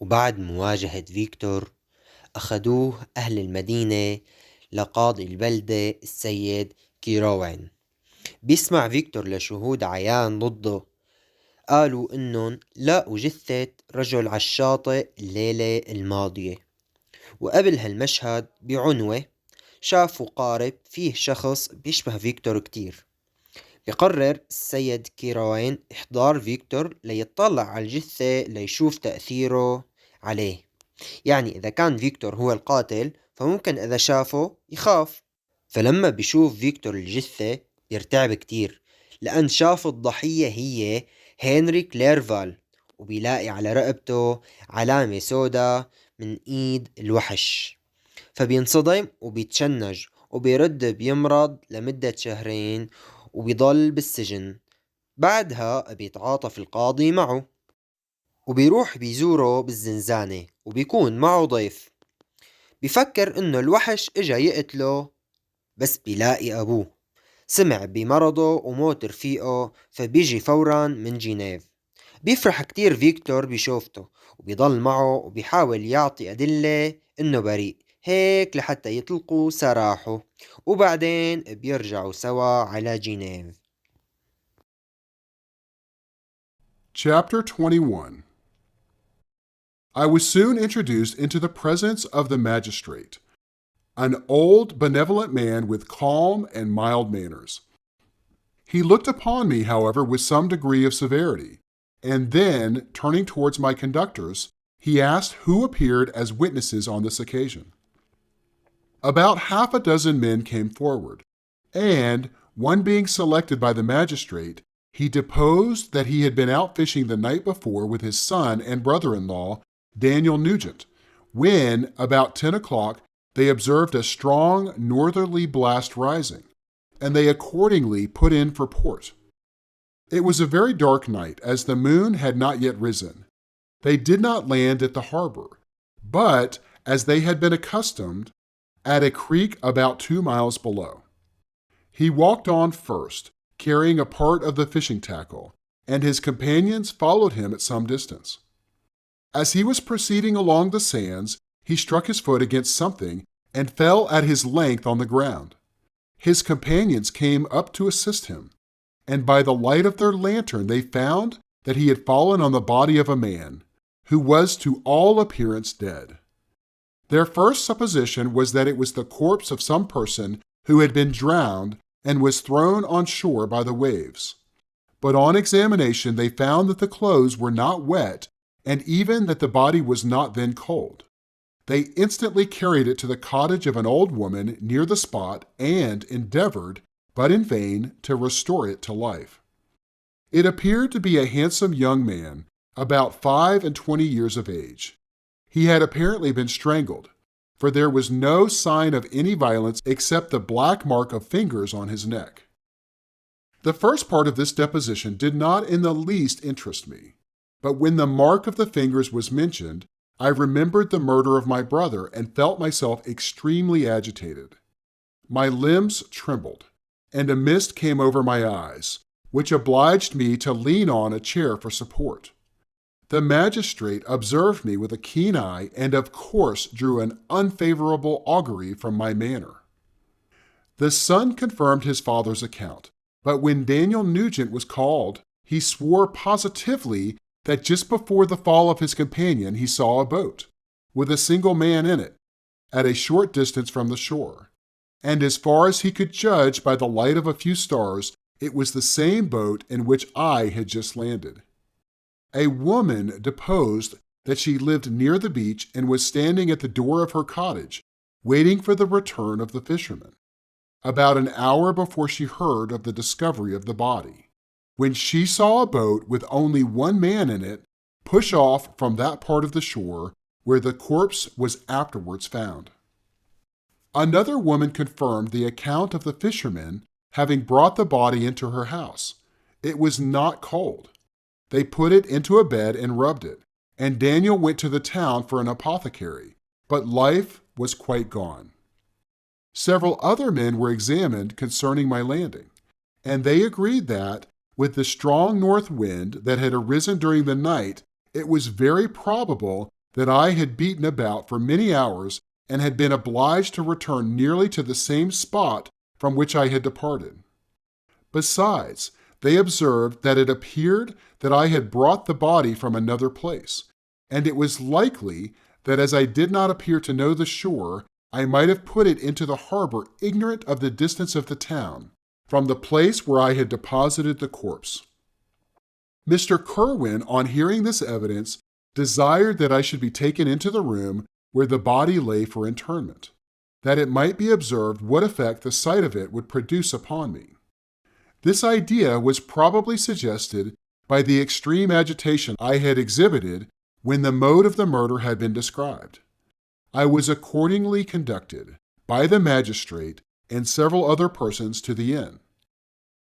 وبعد مواجهة فيكتور أخدوه أهل المدينة لقاضي البلدة السيد كيروان. بيسمع فيكتور لشهود عيان ضده، قالوا إنهم لقوا جثة رجل على الشاطئ الليلة الماضية، وقبل هالمشهد بعنوة شافوا قارب فيه شخص بيشبه فيكتور كتير. بقرر السيد كيروان إحضار فيكتور ليطلع على الجثة ليشوف تأثيره عليه. يعني إذا كان فيكتور هو القاتل فممكن إذا شافه يخاف. فلما بيشوف فيكتور الجثة بيرتعب كتير، لأن شاف الضحية هي هنري كليرفال، وبيلاقي على رقبته علامة سودا من إيد الوحش. فبينصدم وبيتشنج وبيرد بيمرض لمدة 2 شهر وبيضل بالسجن. بعدها بيتعاطف القاضي معه وبيروح بيزوره بالزنزانة وبيكون معه ضيف. بيفكر انه الوحش اجا يقتله، بس بيلاقي ابوه سمع بمرضه وموت رفيقه فبيجي فورا من جنيف. بيفرح كتير فيكتور بشوفته وبيضل معه وبيحاول يعطي أدلة انه بريء هيك لحتى يطلقوا سراحه، وبعدين بيرجعوا سوا على جنيف. Chapter 21. I was soon introduced into the presence of the magistrate, an old, benevolent man with calm and mild manners. He looked upon me, however, with some degree of severity, and then, turning towards my conductors, he asked who appeared as witnesses on this occasion. About half a dozen men came forward, and, one being selected by the magistrate, he deposed that he had been out fishing the night before with his son and brother-in-law, Daniel Nugent, when, about 10 o'clock, they observed a strong northerly blast rising, and they accordingly put in for port. It was a very dark night, as the moon had not yet risen. They did not land at the harbor, but, as they had been accustomed, at a creek about 2 miles below. He walked on first, carrying a part of the fishing tackle, and his companions followed him at some distance. As he was proceeding along the sands, he struck his foot against something and fell at his length on the ground. His companions came up to assist him, and by the light of their lantern they found that he had fallen on the body of a man, who was to all appearance dead. Their first supposition was that it was the corpse of some person who had been drowned and was thrown on shore by the waves. But on examination they found that the clothes were not wet, and even that the body was not then cold. They instantly carried it to the cottage of an old woman near the spot and endeavored, but in vain, to restore it to life. It appeared to be a handsome young man, about 25 years of age. He had apparently been strangled, for there was no sign of any violence except the black mark of fingers on his neck. The first part of this deposition did not in the least interest me, but when the mark of the fingers was mentioned, I remembered the murder of my brother and felt myself extremely agitated. My limbs trembled, and a mist came over my eyes, which obliged me to lean on a chair for support. The magistrate observed me with a keen eye and of course drew an unfavorable augury from my manner. The son confirmed his father's account, but when Daniel Nugent was called, he swore positively that just before the fall of his companion he saw a boat, with a single man in it, at a short distance from the shore, and as far as he could judge by the light of a few stars, it was the same boat in which I had just landed. A woman deposed that she lived near the beach and was standing at the door of her cottage, waiting for the return of the fishermen, about an hour before she heard of the discovery of the body, when she saw a boat with only one man in it push off from that part of the shore where the corpse was afterwards found. Another woman confirmed the account of the fishermen having brought the body into her house. It was not cold. They put it into a bed and rubbed it, and Daniel went to the town for an apothecary, but life was quite gone. Several other men were examined concerning my landing, and they agreed that, with the strong north wind that had arisen during the night, it was very probable that I had beaten about for many hours and had been obliged to return nearly to the same spot from which I had departed. Besides, they observed that it appeared that I had brought the body from another place, and it was likely that as I did not appear to know the shore, I might have put it into the harbor ignorant of the distance of the town, from the place where I had deposited the corpse. Mr. Kerwin, on hearing this evidence, desired that I should be taken into the room where the body lay for interment, that it might be observed what effect the sight of it would produce upon me. This idea was probably suggested by the extreme agitation I had exhibited when the mode of the murder had been described. I was accordingly conducted by the magistrate and several other persons to the inn.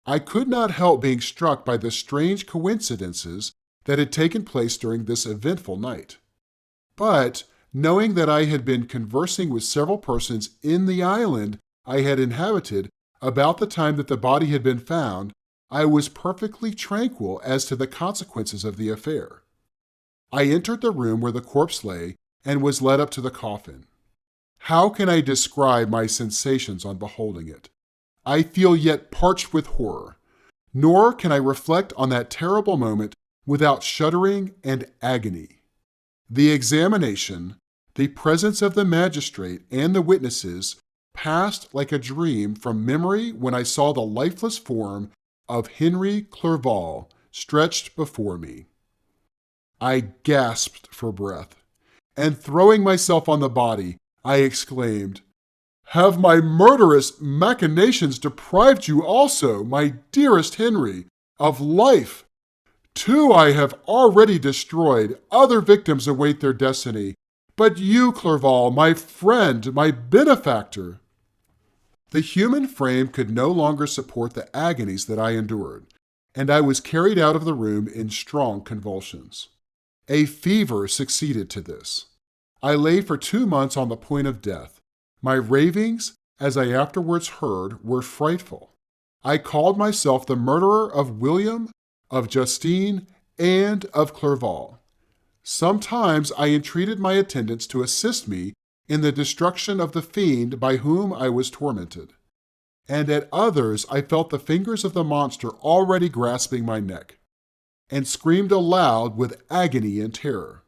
I could not help being struck by the strange coincidences that had taken place during this eventful night. But, knowing that I had been conversing with several persons in the island I had inhabited about the time that the body had been found, I was perfectly tranquil as to the consequences of the affair. I entered the room where the corpse lay and was led up to the coffin. How can I describe my sensations on beholding it? I feel yet parched with horror, nor can I reflect on that terrible moment without shuddering and agony. The examination, the presence of the magistrate and the witnesses passed like a dream from memory when I saw the lifeless form of Henry Clerval stretched before me. I gasped for breath, and throwing myself on the body, I exclaimed, "Have my murderous machinations deprived you also, my dearest Henry, of life? Two I have already destroyed, other victims await their destiny. But you, Clerval, my friend, my benefactor." The human frame could no longer support the agonies that I endured, and I was carried out of the room in strong convulsions. A fever succeeded to this. I lay for 2 months on the point of death. My ravings, as I afterwards heard, were frightful. I called myself the murderer of William, of Justine, and of Clerval. Sometimes I entreated my attendants to assist me in the destruction of the fiend by whom I was tormented, and at others I felt the fingers of the monster already grasping my neck, and screamed aloud with agony and terror.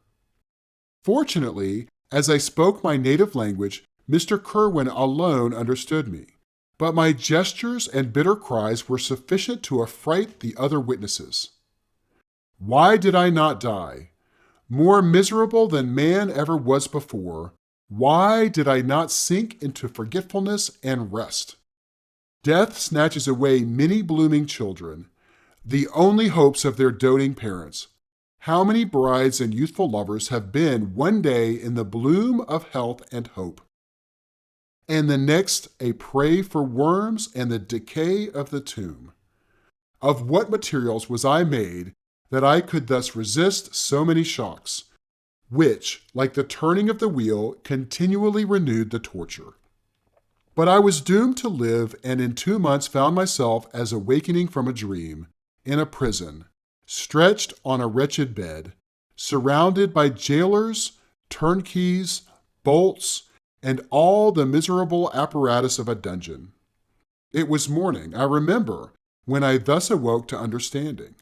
Fortunately, as I spoke my native language, Mr. Kerwin alone understood me, but my gestures and bitter cries were sufficient to affright the other witnesses. Why did I not die? More miserable than man ever was before, why did I not sink into forgetfulness and rest? Death snatches away many blooming children, the only hopes of their doting parents. How many brides and youthful lovers have been one day in the bloom of health and hope, and the next a prey for worms and the decay of the tomb? Of what materials was I made that I could thus resist so many shocks, which, like the turning of the wheel, continually renewed the torture? But I was doomed to live, and in 2 months found myself as awakening from a dream, in a prison, stretched on a wretched bed, surrounded by jailers, turnkeys, bolts, and all the miserable apparatus of a dungeon. It was morning, I remember, when I thus awoke to understanding.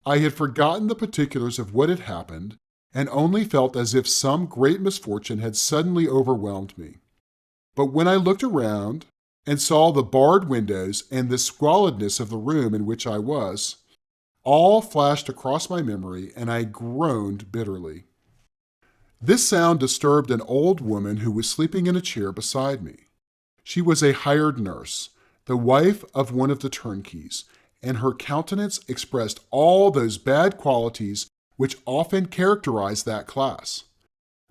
I had forgotten the particulars of what had happened, and only felt as if some great misfortune had suddenly overwhelmed me. But when I looked around and saw the barred windows and the squalidness of the room in which I was, all flashed across my memory, and I groaned bitterly. This sound disturbed an old woman who was sleeping in a chair beside me. She was a hired nurse, the wife of one of the turnkeys, and her countenance expressed all those bad qualities which often characterize that class.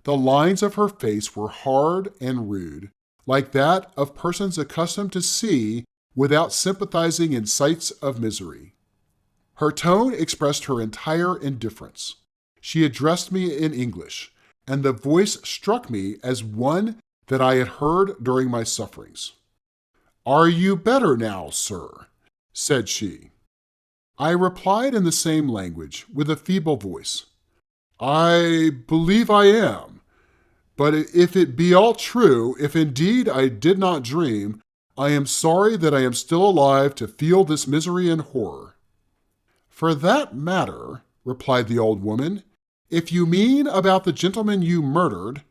The lines of her face were hard and rude, like that of persons accustomed to see without sympathizing in sights of misery. Her tone expressed her entire indifference. She addressed me in English, and the voice struck me as one that I had heard during my sufferings. "Are you better now, sir?" said she. I replied in the same language, with a feeble voice. I believe I am. But if it be all true, if indeed I did not dream, I am sorry that I am still alive to feel this misery and horror. For that matter, replied the old woman, if you mean about the gentleman you murdered,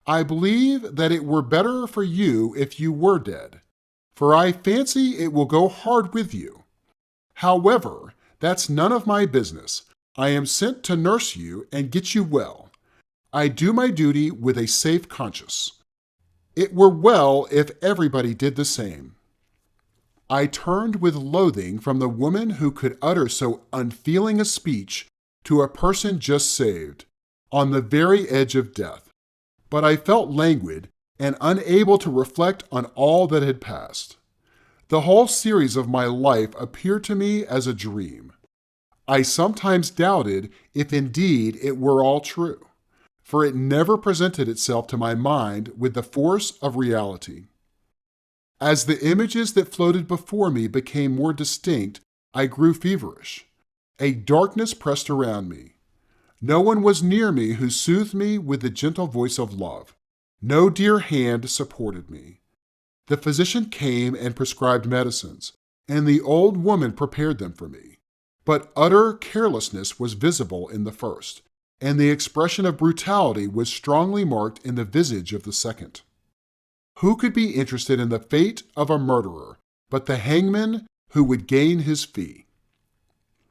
I believe that it were better for you if you were dead, for I fancy it will go hard with you. However, that's none of my business. I am sent to nurse you and get you well. I do my duty with a safe conscience. It were well if everybody did the same. I turned with loathing from the woman who could utter so unfeeling a speech to a person just saved, on the very edge of death. But I felt languid and unable to reflect on all that had passed. The whole series of my life appeared to me as a dream. I sometimes doubted if indeed it were all true, for it never presented itself to my mind with the force of reality. As the images that floated before me became more distinct, I grew feverish. A darkness pressed around me. No one was near me who soothed me with the gentle voice of love. No dear hand supported me. The physician came and prescribed medicines, and the old woman prepared them for me. But utter carelessness was visible in the first, and the expression of brutality was strongly marked in the visage of the second. Who could be interested in the fate of a murderer but the hangman who would gain his fee?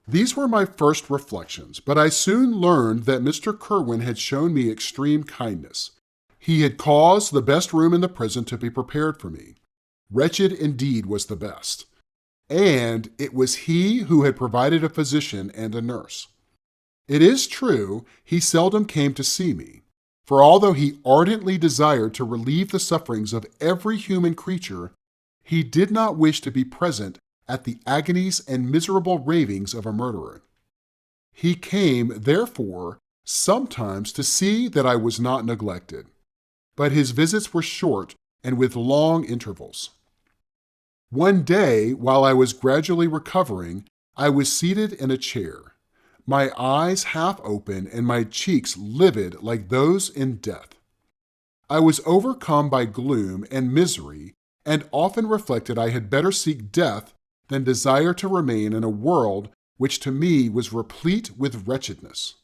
These were my first reflections, but I soon learned that Mr. Kerwin had shown me extreme kindness. He had caused the best room in the prison to be prepared for me. Wretched indeed was the best. And it was he who had provided a physician and a nurse. It is true, he seldom came to see me, for although he ardently desired to relieve the sufferings of every human creature, he did not wish to be present at the agonies and miserable ravings of a murderer. He came, therefore, sometimes to see that I was not neglected, but his visits were short and with long intervals. One day, while I was gradually recovering, I was seated in a chair, my eyes half open and my cheeks livid like those in death. I was overcome by gloom and misery, and often reflected I had better seek death than desire to remain in a world which to me was replete with wretchedness.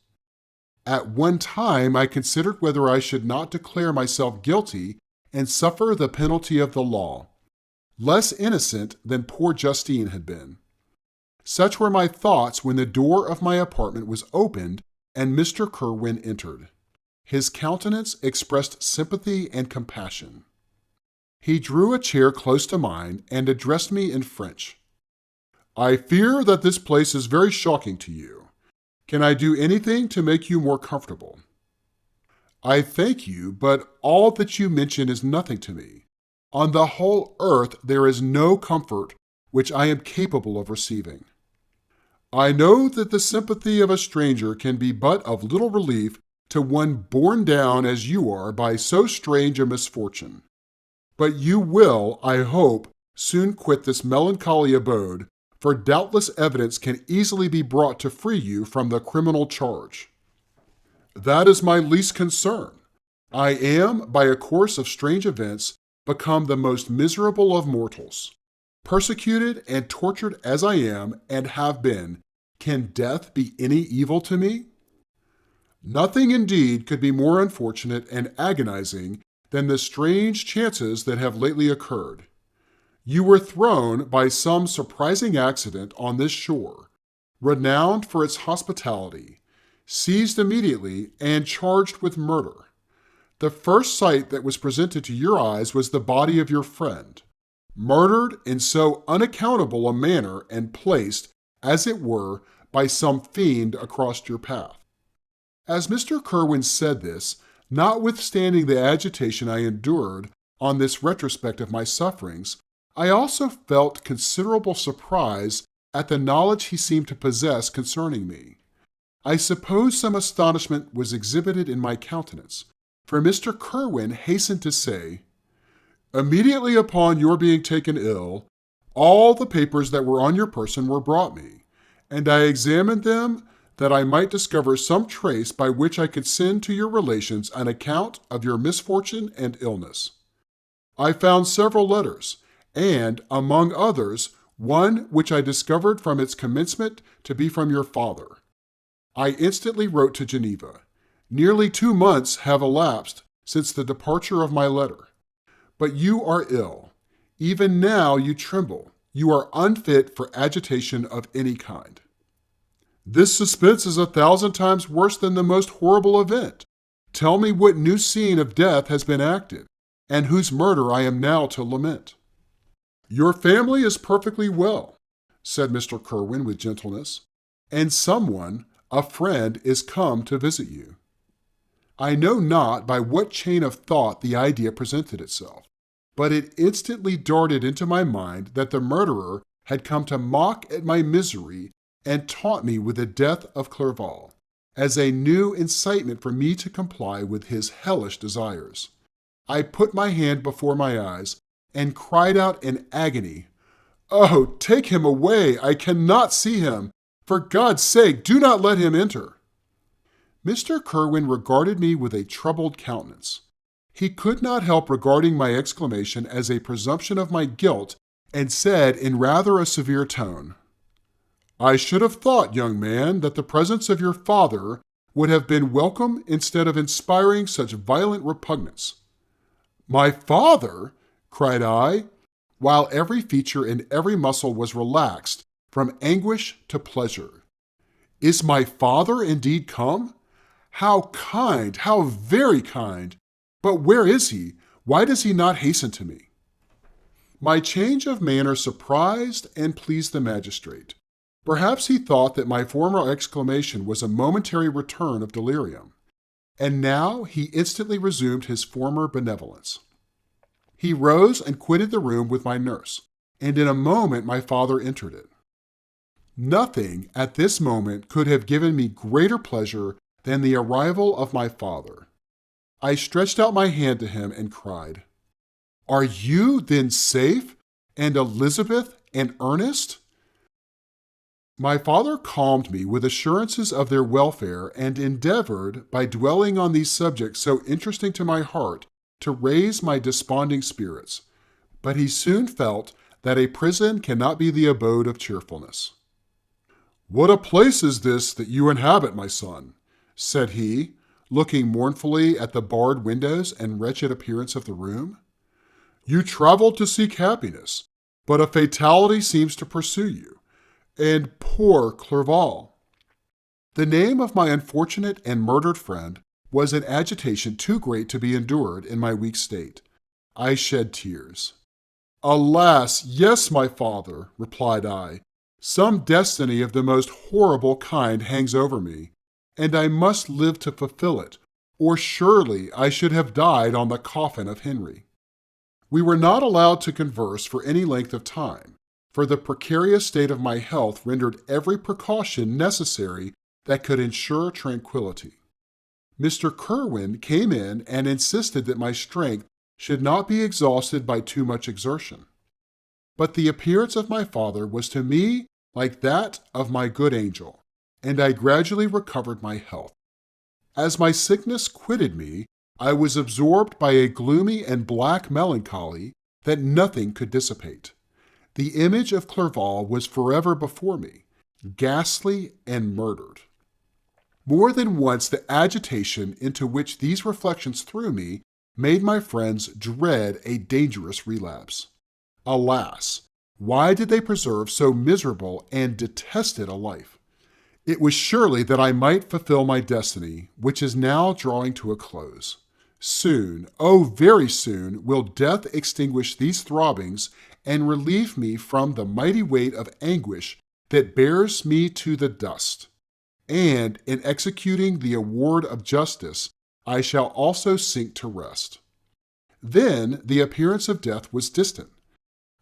At one time I considered whether I should not declare myself guilty and suffer the penalty of the law, less innocent than poor Justine had been. Such were my thoughts when the door of my apartment was opened and Mr. Kerwin entered. His countenance expressed sympathy and compassion. He drew a chair close to mine and addressed me in French. "I fear that this place is very shocking to you. Can I do anything to make you more comfortable?" "I thank you, but all that you mention is nothing to me. On the whole earth there is no comfort which I am capable of receiving. I know that the sympathy of a stranger can be but of little relief to one borne down as you are by so strange a misfortune. But you will, I hope, soon quit this melancholy abode, for doubtless evidence can easily be brought to free you from the criminal charge." "That is my least concern. I am, by a course of strange events, become the most miserable of mortals. Persecuted and tortured as I am and have been, can death be any evil to me? Nothing indeed could be more unfortunate and agonizing than the strange chances that have lately occurred. You were thrown by some surprising accident on this shore, renowned for its hospitality, seized immediately, and charged with murder. The first sight that was presented to your eyes was the body of your friend, murdered in so unaccountable a manner and placed, as it were, by some fiend across your path." As Mr. Kerwin said this, notwithstanding the agitation I endured on this retrospect of my sufferings, I also felt considerable surprise at the knowledge he seemed to possess concerning me. I suppose some astonishment was exhibited in my countenance, for Mr. Kerwin hastened to say, "Immediately upon your being taken ill, all the papers that were on your person were brought me, and I examined them that I might discover some trace by which I could send to your relations an account of your misfortune and illness. I found several letters, and, among others, one which I discovered from its commencement to be from your father. I instantly wrote to Geneva. Nearly 2 months have elapsed since the departure of my letter. But you are ill. Even now you tremble. You are unfit for agitation of any kind. This suspense is 1,000 times worse than the most horrible event. Tell me what new scene of death has been acted, and whose murder I am now to lament. Your family is perfectly well, said Mr. Kerwin with gentleness, and someone, a friend, is come to visit you. I know not by what chain of thought the idea presented itself, but it instantly darted into my mind that the murderer had come to mock at my misery and taunt me with the death of Clerval, as a new incitement for me to comply with his hellish desires. I put my hand before my eyes and cried out in agony, "Oh, take him away! I cannot see him! For God's sake, do not let him enter!" Mr. Kerwin regarded me with a troubled countenance. He could not help regarding my exclamation as a presumption of my guilt, and said in rather a severe tone, "I should have thought, young man, that the presence of your father would have been welcome instead of inspiring such violent repugnance." "My father?" cried I, while every feature and every muscle was relaxed from anguish to pleasure. "Is my father indeed come? How kind, how very kind! But where is he? Why does he not hasten to me?" My change of manner surprised and pleased the magistrate. Perhaps he thought that my former exclamation was a momentary return of delirium, and now he instantly resumed his former benevolence. He rose and quitted the room with my nurse, and in a moment my father entered it. Nothing at this moment could have given me greater pleasure than the arrival of my father. I stretched out my hand to him and cried, "Are you then safe, and Elizabeth and Ernest?" My father calmed me with assurances of their welfare and endeavored, by dwelling on these subjects so interesting to my heart, to raise my desponding spirits. But he soon felt that a prison cannot be the abode of cheerfulness. "What a place is this that you inhabit, my son?" said he, looking mournfully at the barred windows and wretched appearance of the room. "You traveled to seek happiness, but a fatality seems to pursue you. And poor Clerval!" The name of my unfortunate and murdered friend was an agitation too great to be endured in my weak state. I shed tears. "Alas, yes, my father," replied I. "Some destiny of the most horrible kind hangs over me, and I must live to fulfill it, or surely I should have died on the coffin of Henry." We were not allowed to converse for any length of time, for the precarious state of my health rendered every precaution necessary that could ensure tranquility. Mr. Kerwin came in and insisted that my strength should not be exhausted by too much exertion. But the appearance of my father was to me like that of my good angel, and I gradually recovered my health. As my sickness quitted me, I was absorbed by a gloomy and black melancholy that nothing could dissipate. The image of Clerval was forever before me, ghastly and murdered. More than once the agitation into which these reflections threw me made my friends dread a dangerous relapse. Alas, why did they preserve so miserable and detested a life? It was surely that I might fulfill my destiny, which is now drawing to a close. Soon, oh very soon, will death extinguish these throbbings and relieve me from the mighty weight of anguish that bears me to the dust. And in executing the award of justice, I shall also sink to rest. Then the appearance of death was distant,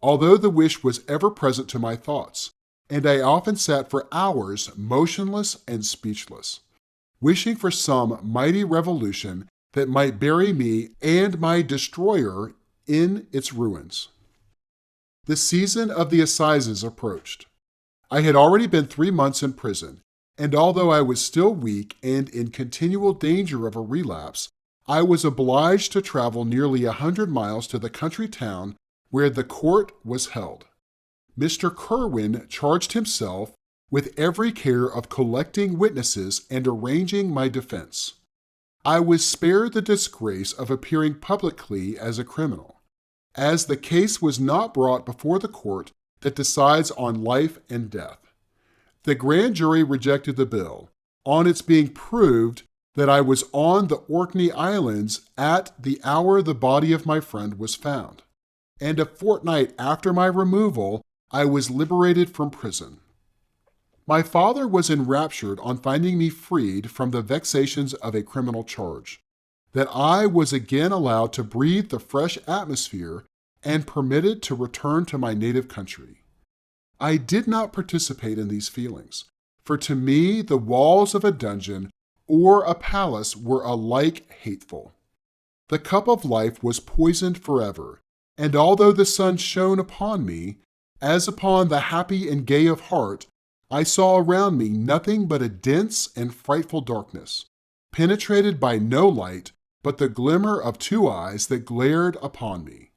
although the wish was ever present to my thoughts, and I often sat for hours motionless and speechless, wishing for some mighty revolution that might bury me and my destroyer in its ruins. The season of the assizes approached. I had already been 3 months in prison, and although I was still weak and in continual danger of a relapse, I was obliged to travel nearly 100 miles to the country town where the court was held. Mr. Kerwin charged himself with every care of collecting witnesses and arranging my defense. I was spared the disgrace of appearing publicly as a criminal, as the case was not brought before the court that decides on life and death. The grand jury rejected the bill, on its being proved that I was on the Orkney Islands at the hour the body of my friend was found, and a fortnight after my removal, I was liberated from prison. My father was enraptured on finding me freed from the vexations of a criminal charge, that I was again allowed to breathe the fresh atmosphere and permitted to return to my native country. I did not participate in these feelings, for to me the walls of a dungeon or a palace were alike hateful. The cup of life was poisoned forever, and although the sun shone upon me, as upon the happy and gay of heart, I saw around me nothing but a dense and frightful darkness, penetrated by no light but the glimmer of two eyes that glared upon me.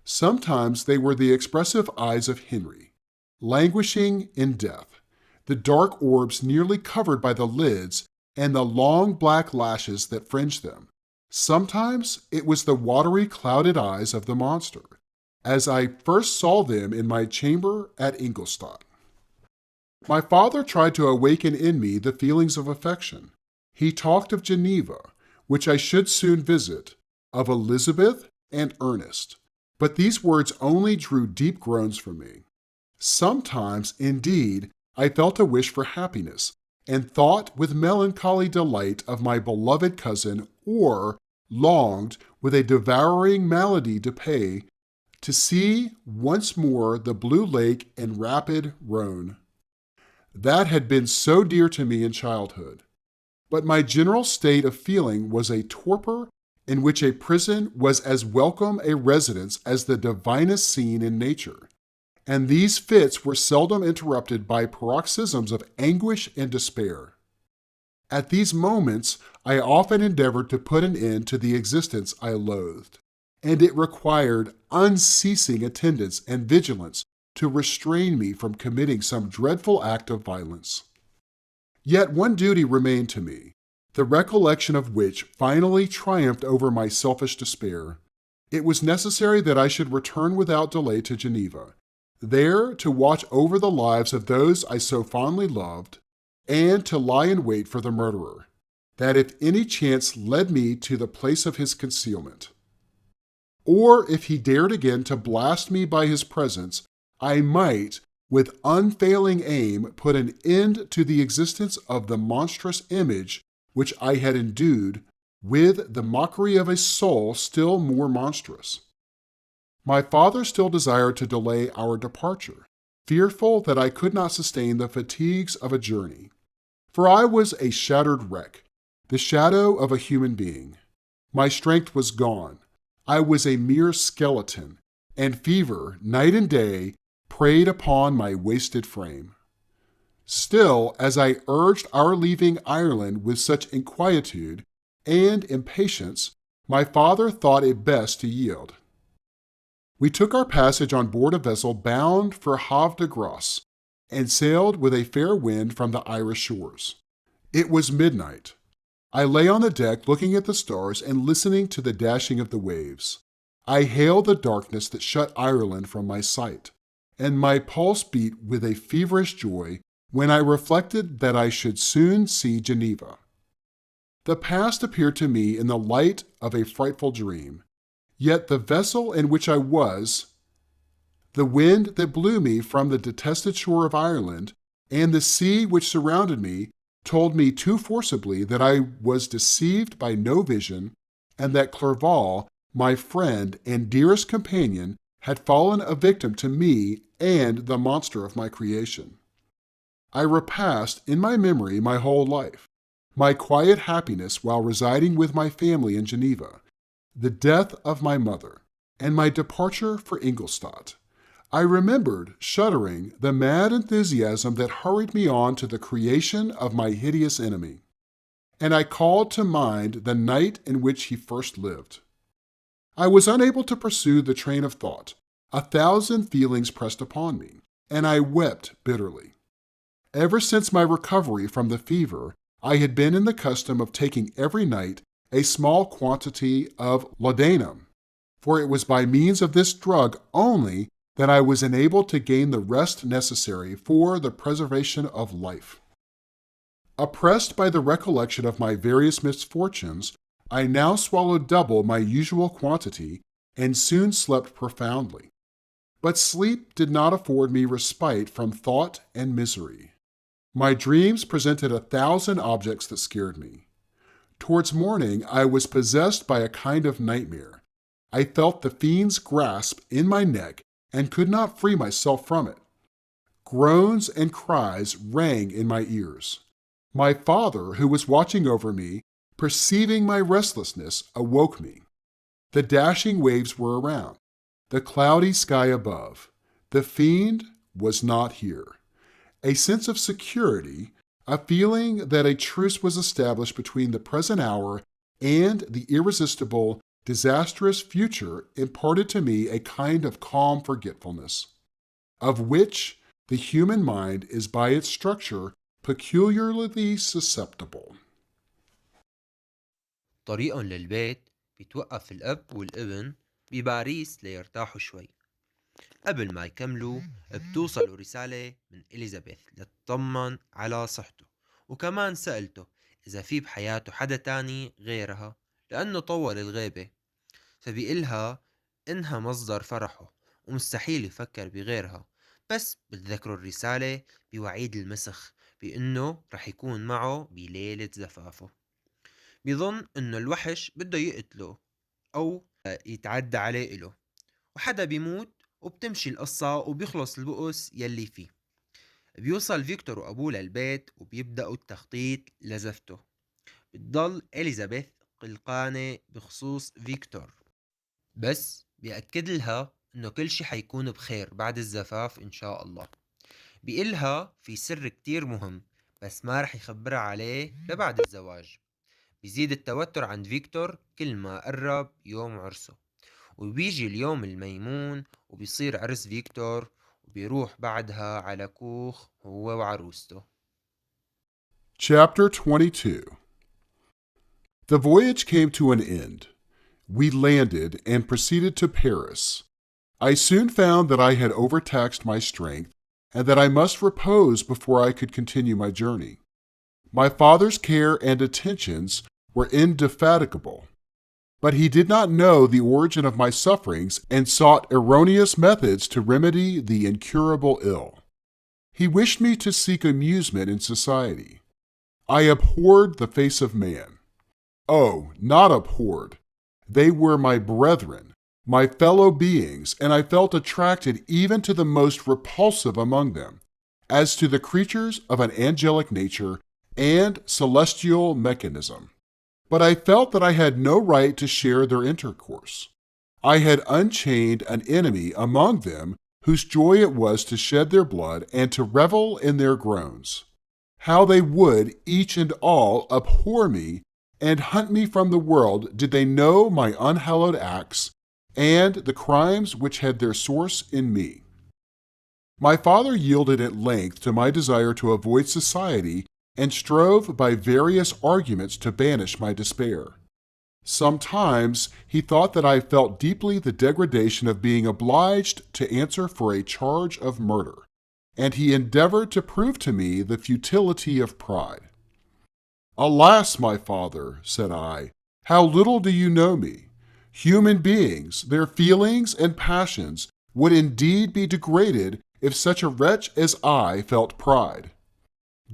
Sometimes they were the expressive eyes of Henry, languishing in death, the dark orbs nearly covered by the lids and the long black lashes that fringed them. Sometimes it was the watery, clouded eyes of the monster, as I first saw them in my chamber at Ingolstadt. My father tried to awaken in me the feelings of affection. He talked of Geneva, which I should soon visit, of Elizabeth and Ernest, but these words only drew deep groans from me. Sometimes, indeed, I felt a wish for happiness, and thought with melancholy delight of my beloved cousin, or longed with a devouring malady to see once more the blue lake and rapid Rhone. That had been so dear to me in childhood. But my general state of feeling was a torpor in which a prison was as welcome a residence as the divinest scene in nature, and these fits were seldom interrupted by paroxysms of anguish and despair. At these moments, I often endeavored to put an end to the existence I loathed, and it required unceasing attendance and vigilance to restrain me from committing some dreadful act of violence. Yet one duty remained to me, the recollection of which finally triumphed over my selfish despair. It was necessary that I should return without delay to Geneva, there to watch over the lives of those I so fondly loved, and to lie in wait for the murderer, that if any chance led me to the place of his concealment, or if he dared again to blast me by his presence, I might, with unfailing aim, put an end to the existence of the monstrous image which I had endued with the mockery of a soul still more monstrous. My father still desired to delay our departure, fearful that I could not sustain the fatigues of a journey. For I was a shattered wreck, the shadow of a human being. My strength was gone. I was a mere skeleton, and fever, night and day, preyed upon my wasted frame. Still, as I urged our leaving Ireland with such inquietude and impatience, my father thought it best to yield. We took our passage on board a vessel bound for Havre de Grace, and sailed with a fair wind from the Irish shores. It was midnight. I lay on the deck looking at the stars and listening to the dashing of the waves. I hailed the darkness that shut Ireland from my sight, and my pulse beat with a feverish joy when I reflected that I should soon see Geneva. The past appeared to me in the light of a frightful dream, yet the vessel in which I was, the wind that blew me from the detested shore of Ireland, and the sea which surrounded me told me too forcibly that I was deceived by no vision, and that Clerval, my friend and dearest companion, had fallen a victim to me and the monster of my creation. I repassed in my memory my whole life, my quiet happiness while residing with my family in Geneva, the death of my mother, and my departure for Ingolstadt. I remembered, shuddering, the mad enthusiasm that hurried me on to the creation of my hideous enemy, and I called to mind the night in which he first lived. I was unable to pursue the train of thought. 1,000 feelings pressed upon me, and I wept bitterly. Ever since my recovery from the fever, I had been in the custom of taking every night a small quantity of laudanum, for it was by means of this drug only that I was enabled to gain the rest necessary for the preservation of life. Oppressed by the recollection of my various misfortunes, I now swallowed double my usual quantity and soon slept profoundly. But sleep did not afford me respite from thought and misery. My dreams presented 1,000 objects that scared me. Towards morning, I was possessed by a kind of nightmare. I felt the fiend's grasp in my neck and could not free myself from it. Groans and cries rang in my ears. My father, who was watching over me, perceiving my restlessness, awoke me. The dashing waves were around, the cloudy sky above. The fiend was not here. A sense of security, a feeling that a truce was established between the present hour and the irresistible, disastrous future imparted to me a kind of calm forgetfulness, of which the human mind is by its structure peculiarly susceptible. طريقهم للبيت بيتوقف الأب والابن بباريس ليرتاحوا شوي. قبل ما يكملوا بتوصلوا رسالة من إليزابيث لتطمن على صحته، وكمان سألته إذا في بحياته حدا تاني غيرها لأنه طول الغيبة، فبيقلها إنها مصدر فرحه ومستحيل يفكر بغيرها، بس بتذكروا الرسالة بوعيد المسخ بأنه رح يكون معه بليلة زفافه. بيظن إنه الوحش بده يقتله أو يتعدى عليه إله، وحدا بيموت وبتمشي القصة وبيخلص البؤس يلي فيه. بيوصل فيكتور وأبوه للبيت وبيبدأوا التخطيط لزفته. بتضل إليزابيث قلقانة بخصوص فيكتور، بس بيأكد لها إنه كل شي حيكون بخير بعد الزفاف إن شاء الله. بيقلها في سر كتير مهم بس ما رح يخبرها عليه لبعد الزواج. بيزيد التوتر عند فيكتور كل ما قرب يوم عرسه، وبيجي اليوم الميمون وبيصير عرس فيكتور، وبيروح بعدها على كوخ هو وعروسته. Chapter 22. The voyage came to an end. We landed and proceeded to Paris. I soon found that I had overtaxed my strength and that I must repose before I could continue my journey. My father's care and attentions were indefatigable, but he did not know the origin of my sufferings and sought erroneous methods to remedy the incurable ill. He wished me to seek amusement in society. I abhorred the face of man. Oh, not abhorred. They were my brethren, my fellow beings, and I felt attracted even to the most repulsive among them, as to the creatures of an angelic nature and celestial mechanism. But I felt that I had no right to share their intercourse. I had unchained an enemy among them whose joy it was to shed their blood and to revel in their groans. How they would, each and all, abhor me and hunt me from the world did they know my unhallowed acts and the crimes which had their source in me. My father yielded at length to my desire to avoid society and strove by various arguments to banish my despair. Sometimes he thought that I felt deeply the degradation of being obliged to answer for a charge of murder, and he endeavored to prove to me the futility of pride. "Alas, my father," said I, "how little do you know me. Human beings, their feelings and passions would indeed be degraded if such a wretch as I felt pride.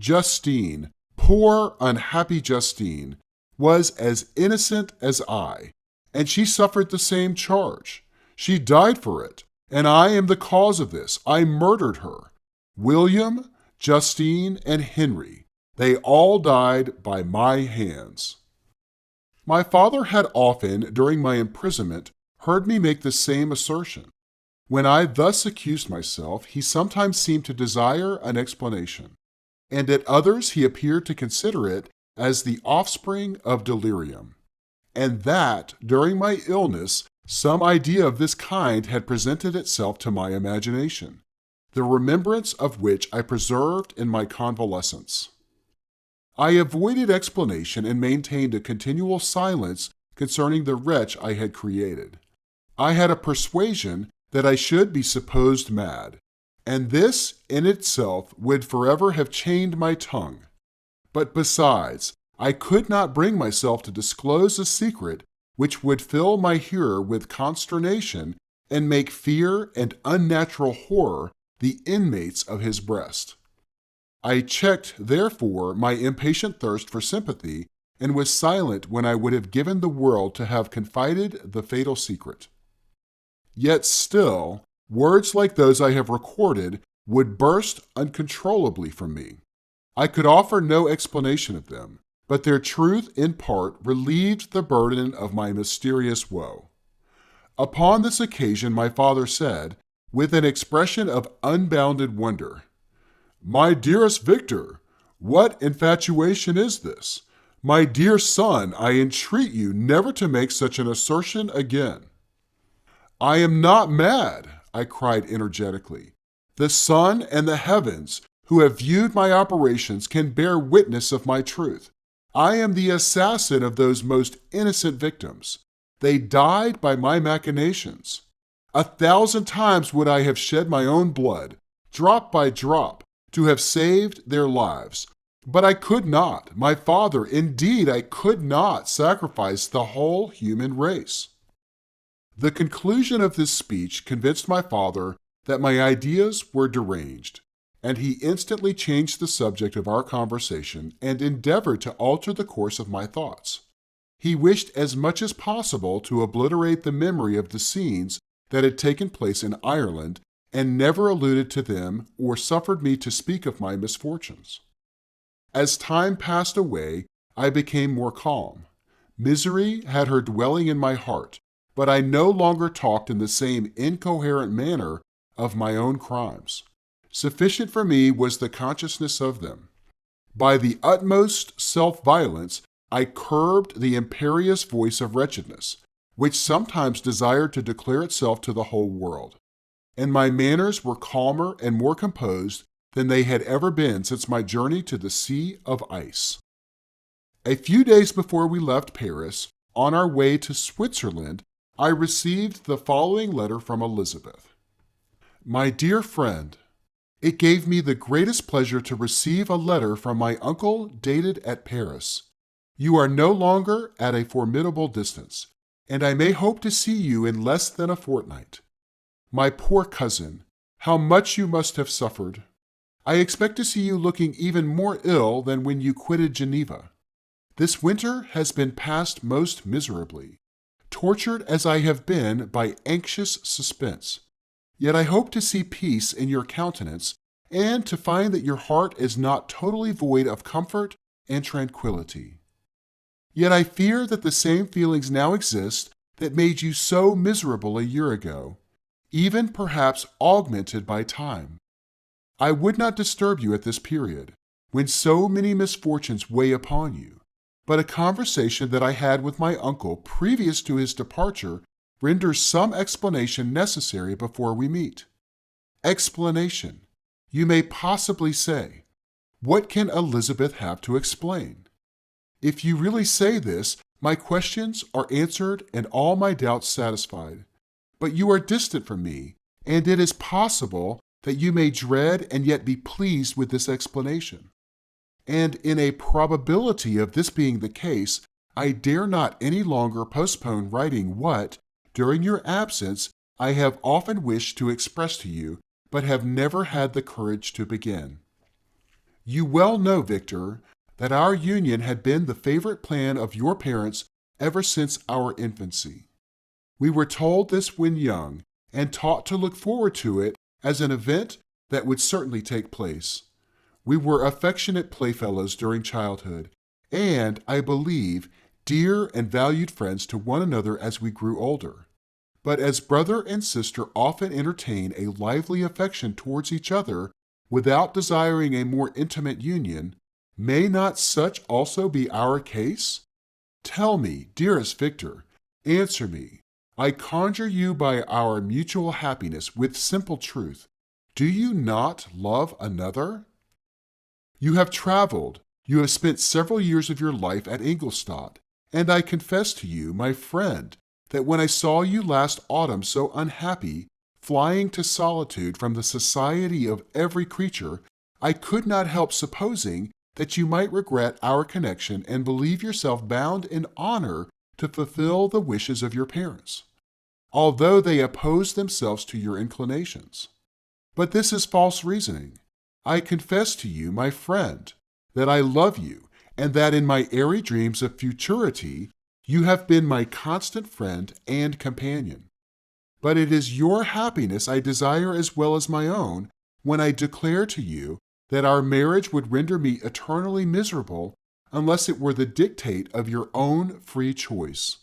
Justine, poor unhappy Justine, was as innocent as I, and she suffered the same charge. She died for it, and I am the cause of this. I murdered her. William, Justine, and Henry, they all died by my hands." My father had often, during my imprisonment, heard me make the same assertion. When I thus accused myself, he sometimes seemed to desire an explanation, and at others he appeared to consider it as the offspring of delirium, and that, during my illness, some idea of this kind had presented itself to my imagination, the remembrance of which I preserved in my convalescence. I avoided explanation and maintained a continual silence concerning the wretch I had created. I had a persuasion that I should be supposed mad, and this in itself would forever have chained my tongue. But besides, I could not bring myself to disclose a secret which would fill my hearer with consternation and make fear and unnatural horror the inmates of his breast. I checked, therefore, my impatient thirst for sympathy, and was silent when I would have given the world to have confided the fatal secret. Yet still, words like those I have recorded would burst uncontrollably from me. I could offer no explanation of them, but their truth in part relieved the burden of my mysterious woe. Upon this occasion my father said, with an expression of unbounded wonder, "My dearest Victor, what infatuation is this? My dear son, I entreat you never to make such an assertion again." "I am not mad," I cried energetically. "The sun and the heavens, who have viewed my operations, can bear witness of my truth. I am the assassin of those most innocent victims. They died by my machinations. 1,000 times would I have shed my own blood, drop by drop, to have saved their lives. But I could not, my father, indeed I could not sacrifice the whole human race." The conclusion of this speech convinced my father that my ideas were deranged, and he instantly changed the subject of our conversation and endeavored to alter the course of my thoughts. He wished as much as possible to obliterate the memory of the scenes that had taken place in Ireland, and never alluded to them or suffered me to speak of my misfortunes. As time passed away, I became more calm. Misery had her dwelling in my heart, but I no longer talked in the same incoherent manner of my own crimes. Sufficient for me was the consciousness of them. By the utmost self-violence, I curbed the imperious voice of wretchedness, which sometimes desired to declare itself to the whole world, and my manners were calmer and more composed than they had ever been since my journey to the Sea of Ice. A few days before we left Paris, on our way to Switzerland, I received the following letter from Elizabeth. "My dear friend, it gave me the greatest pleasure to receive a letter from my uncle dated at Paris. You are no longer at a formidable distance, and I may hope to see you in less than a fortnight. My poor cousin, how much you must have suffered! I expect to see you looking even more ill than when you quitted Geneva. This winter has been passed most miserably, tortured as I have been by anxious suspense. Yet I hope to see peace in your countenance, and to find that your heart is not totally void of comfort and tranquillity. Yet I fear that the same feelings now exist that made you so miserable a year ago, even perhaps augmented by time. I would not disturb you at this period, when so many misfortunes weigh upon you, but a conversation that I had with my uncle previous to his departure renders some explanation necessary before we meet. Explanation, you may possibly say. What can Elizabeth have to explain? If you really say this, my questions are answered and all my doubts satisfied. But you are distant from me, and it is possible that you may dread and yet be pleased with this explanation. And in a probability of this being the case, I dare not any longer postpone writing what, during your absence, I have often wished to express to you, but have never had the courage to begin. You well know, Victor, that our union had been the favorite plan of your parents ever since our infancy. We were told this when young, and taught to look forward to it as an event that would certainly take place. We were affectionate playfellows during childhood, and, I believe, dear and valued friends to one another as we grew older. But as brother and sister often entertain a lively affection towards each other without desiring a more intimate union, may not such also be our case? Tell me, dearest Victor, answer me. I conjure you by our mutual happiness with simple truth. Do you not love another? You have traveled. You have spent several years of your life at Ingolstadt, and I confess to you, my friend, that when I saw you last autumn so unhappy, flying to solitude from the society of every creature, I could not help supposing that you might regret our connection and believe yourself bound in honor to fulfill the wishes of your parents, although they oppose themselves to your inclinations. But this is false reasoning. I confess to you, my friend, that I love you, and that in my airy dreams of futurity you have been my constant friend and companion. But it is your happiness I desire as well as my own when I declare to you that our marriage would render me eternally miserable unless it were the dictate of your own free choice.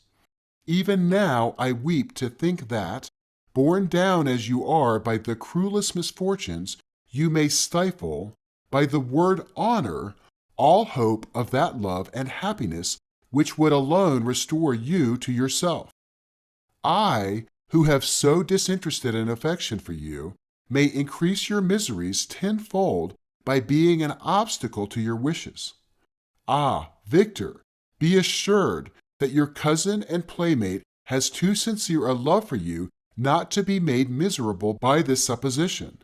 Even now I weep to think that, borne down as you are by the cruelest misfortunes, you may stifle, by the word honor, all hope of that love and happiness which would alone restore you to yourself. I, who have so disinterested an affection for you, may increase your miseries tenfold by being an obstacle to your wishes. Ah, Victor, be assured that your cousin and playmate has too sincere a love for you not to be made miserable by this supposition.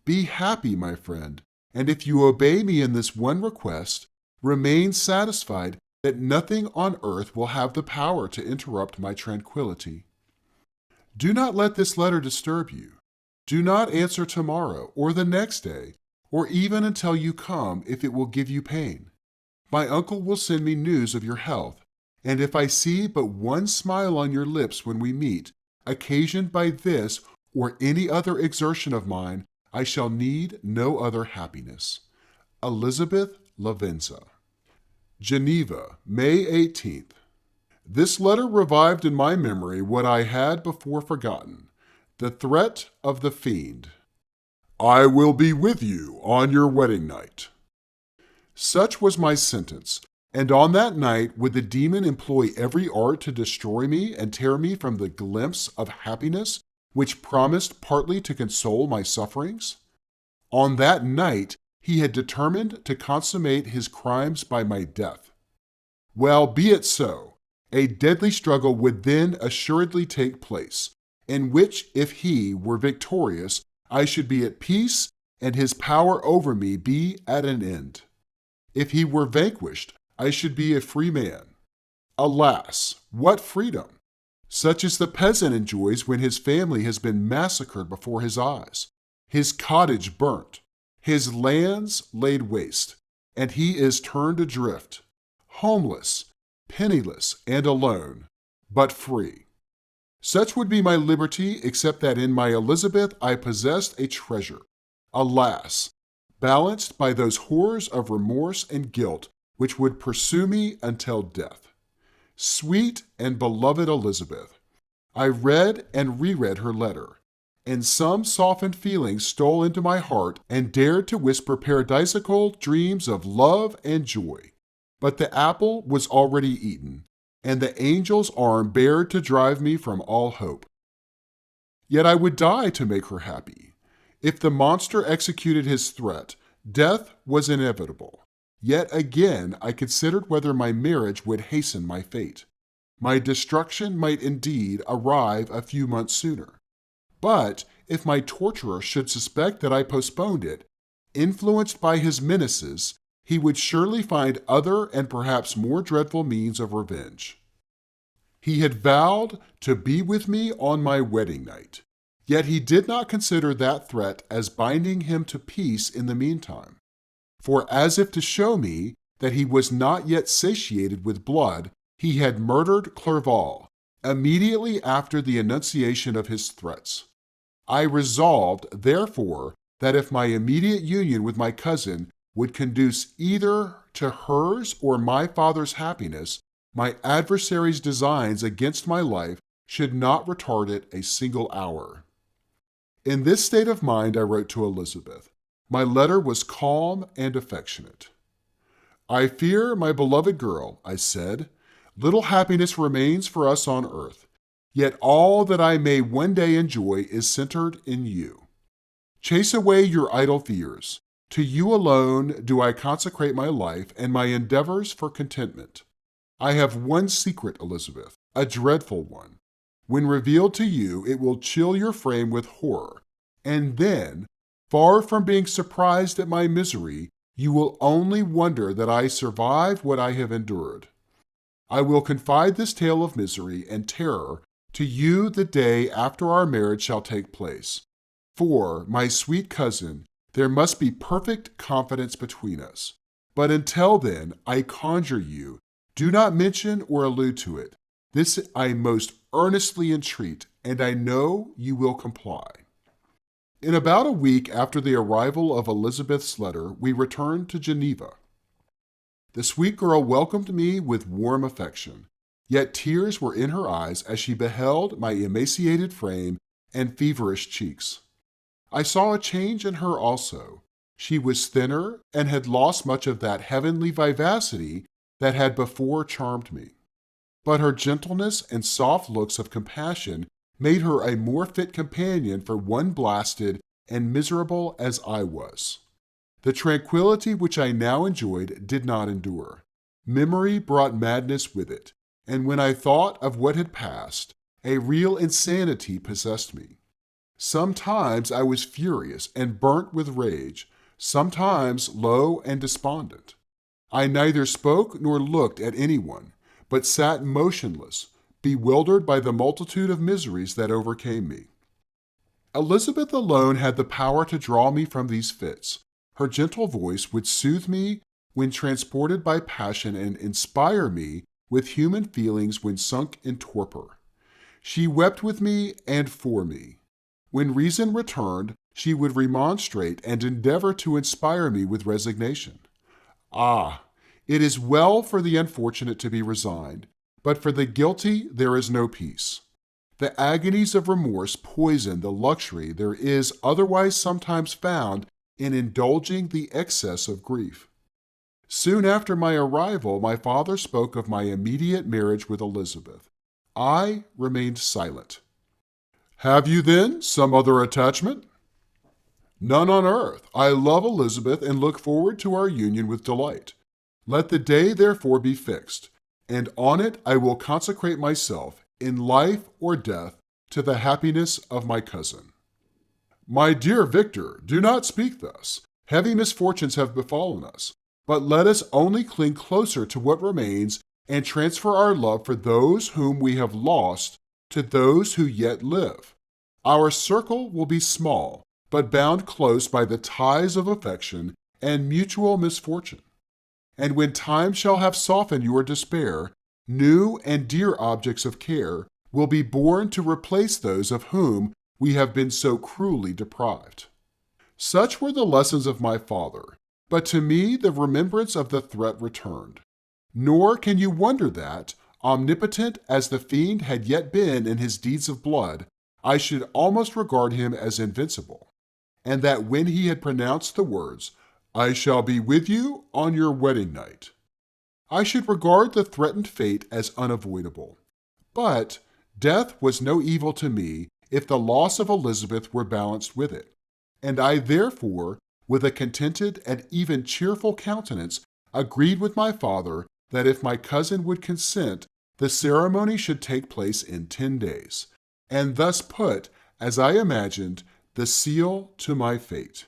Be happy, my friend, and if you obey me in this one request, remain satisfied that nothing on earth will have the power to interrupt my tranquility. Do not let this letter disturb you. Do not answer tomorrow or the next day, or even until you come if it will give you pain. My uncle will send me news of your health, and if I see but one smile on your lips when we meet, occasioned by this or any other exertion of mine, I shall need no other happiness. Elizabeth Lavenza. Geneva, May 18th. This letter revived in my memory what I had before forgotten, the threat of the fiend. I will be with you on your wedding night. Such was my sentence, and on that night would the demon employ every art to destroy me and tear me from the glimpse of happiness which promised partly to console my sufferings? On that night he had determined to consummate his crimes by my death. Well, be it so. A deadly struggle would then assuredly take place, in which, if he were victorious, I should be at peace and his power over me be at an end. If he were vanquished, I should be a free man. Alas, what freedom! Such as the peasant enjoys when his family has been massacred before his eyes, his cottage burnt, his lands laid waste, and he is turned adrift, homeless, penniless, and alone, but free. Such would be my liberty, except that in my Elizabeth I possessed a treasure, alas, balanced by those horrors of remorse and guilt which would pursue me until death. Sweet and beloved Elizabeth, I read and reread her letter, and some softened feelings stole into my heart and dared to whisper paradisical dreams of love and joy. But the apple was already eaten, and the angel's arm bared to drive me from all hope. Yet I would die to make her happy. If the monster executed his threat, death was inevitable. Yet again I considered whether my marriage would hasten my fate. My destruction might indeed arrive a few months sooner. But if my torturer should suspect that I postponed it, influenced by his menaces, he would surely find other and perhaps more dreadful means of revenge. He had vowed to be with me on my wedding night, yet he did not consider that threat as binding him to peace in the meantime. For as if to show me that he was not yet satiated with blood, he had murdered Clerval immediately after the enunciation of his threats. I resolved, therefore, that if my immediate union with my cousin would conduce either to hers or my father's happiness, my adversary's designs against my life should not retard it a single hour. In this state of mind, I wrote to Elizabeth. My letter was calm and affectionate. I fear, my beloved girl, I said, little happiness remains for us on earth, yet all that I may one day enjoy is centered in you. Chase away your idle fears. To you alone do I consecrate my life and my endeavors for contentment. I have one secret, Elizabeth, a dreadful one. When revealed to you, it will chill your frame with horror, and then, far from being surprised at my misery, you will only wonder that I survived what I have endured. I will confide this tale of misery and terror to you the day after our marriage shall take place. For, my sweet cousin, there must be perfect confidence between us. But until then, I conjure you, do not mention or allude to it. This I most earnestly entreat, and I know you will comply. In about a week after the arrival of Elizabeth's letter, we returned to Geneva. The sweet girl welcomed me with warm affection, yet tears were in her eyes as she beheld my emaciated frame and feverish cheeks. I saw a change in her also. She was thinner and had lost much of that heavenly vivacity that had before charmed me. But her gentleness and soft looks of compassion made her a more fit companion for one blasted and miserable as I was. The tranquility which I now enjoyed did not endure. Memory brought madness with it, and when I thought of what had passed, a real insanity possessed me. Sometimes I was furious and burnt with rage, sometimes low and despondent. I neither spoke nor looked at anyone, but sat motionless, bewildered by the multitude of miseries that overcame me. Elizabeth alone had the power to draw me from these fits. Her gentle voice would soothe me when transported by passion and inspire me with human feelings when sunk in torpor. She wept with me and for me. When reason returned, she would remonstrate and endeavor to inspire me with resignation. Ah, it is well for the unfortunate to be resigned, but for the guilty there is no peace. The agonies of remorse poison the luxury there is otherwise sometimes found in indulging the excess of grief. Soon after my arrival, my father spoke of my immediate marriage with Elizabeth. I remained silent. Have you, then, some other attachment? None on earth. I love Elizabeth and look forward to our union with delight. Let the day, therefore, be fixed, and on it I will consecrate myself, in life or death, to the happiness of my cousin. My dear Victor, do not speak thus. Heavy misfortunes have befallen us, but let us only cling closer to what remains and transfer our love for those whom we have lost to those who yet live. Our circle will be small, but bound close by the ties of affection and mutual misfortune. And when time shall have softened your despair, new and dear objects of care will be born to replace those of whom we have been so cruelly deprived. Such were the lessons of my father, but to me the remembrance of the threat returned. Nor can you wonder that, omnipotent as the fiend had yet been in his deeds of blood, I should almost regard him as invincible, and that when he had pronounced the words, "I shall be with you on your wedding night," I should regard the threatened fate as unavoidable. But death was no evil to me if the loss of Elizabeth were balanced with it, and I therefore, with a contented and even cheerful countenance, agreed with my father that if my cousin would consent, the ceremony should take place in 10 days, and thus put, as I imagined, the seal to my fate.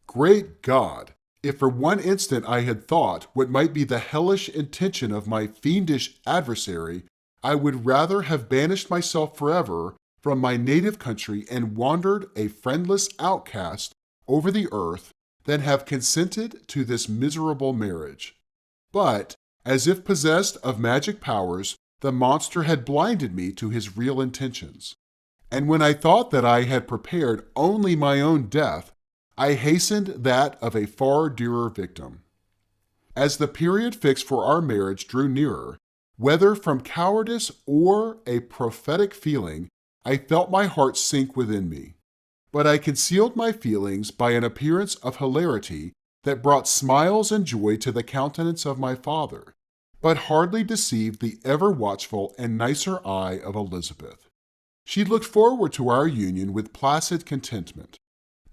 Great God! If for one instant I had thought what might be the hellish intention of my fiendish adversary, I would rather have banished myself forever from my native country and wandered a friendless outcast over the earth than have consented to this miserable marriage. But, as if possessed of magic powers, the monster had blinded me to his real intentions. And when I thought that I had prepared only my own death, I hastened that of a far dearer victim. As the period fixed for our marriage drew nearer, Whether from cowardice or a prophetic feeling, I felt my heart sink within me. But I concealed my feelings by an appearance of hilarity that brought smiles and joy to the countenance of my father, but hardly deceived the ever-watchful and nicer eye of Elizabeth. She looked forward to our union with placid contentment,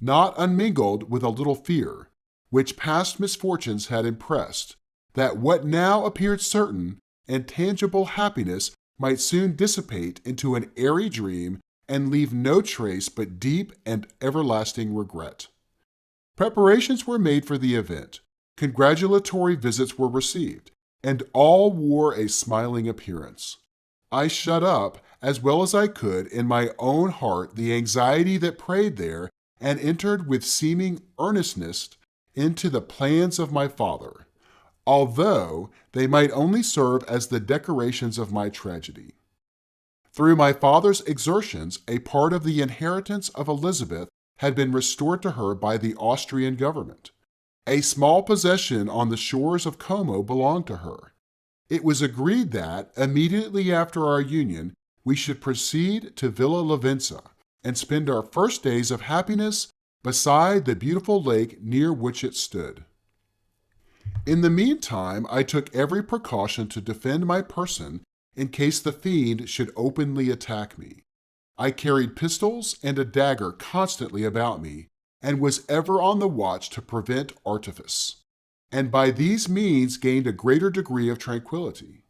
not unmingled with a little fear, which past misfortunes had impressed, that what now appeared certain and tangible happiness might soon dissipate into an airy dream and leave no trace but deep and everlasting regret. Preparations were made for the event, congratulatory visits were received, and all wore a smiling appearance. I shut up, as well as I could, in my own heart the anxiety that preyed there, and entered with seeming earnestness into the plans of my father, although they might only serve as the decorations of my tragedy. Through my father's exertions, a part of the inheritance of Elizabeth had been restored to her by the Austrian government. A small possession on the shores of Como belonged to her. It was agreed that, immediately after our union, we should proceed to Villa Lavenza and spend our first days of happiness beside the beautiful lake near which it stood. In the meantime, I took every precaution to defend my person in case the fiend should openly attack me. I carried pistols and a dagger constantly about me, and was ever on the watch to prevent artifice, and by these means gained a greater degree of tranquillity.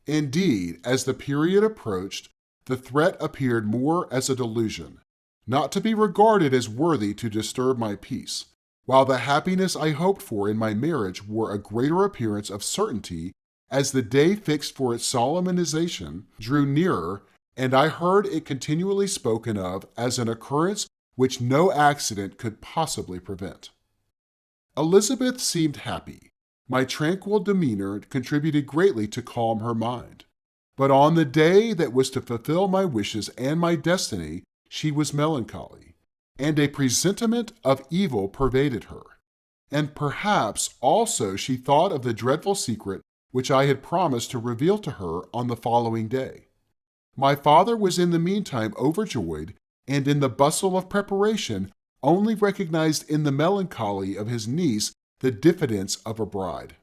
Indeed, as the period approached, the threat appeared more as a delusion, not to be regarded as worthy to disturb my peace, while the happiness I hoped for in my marriage wore a greater appearance of certainty as the day fixed for its solemnization drew nearer, and I heard it continually spoken of as an occurrence which no accident could possibly prevent. Elizabeth seemed happy. My tranquil demeanor contributed greatly to calm her mind. But on the day that was to fulfill my wishes and my destiny, she was melancholy, and a presentiment of evil pervaded her. And perhaps also she thought of the dreadful secret which I had promised to reveal to her on the following day. My father was in the meantime overjoyed, and in the bustle of preparation only recognized in the melancholy of his niece the diffidence of a bride.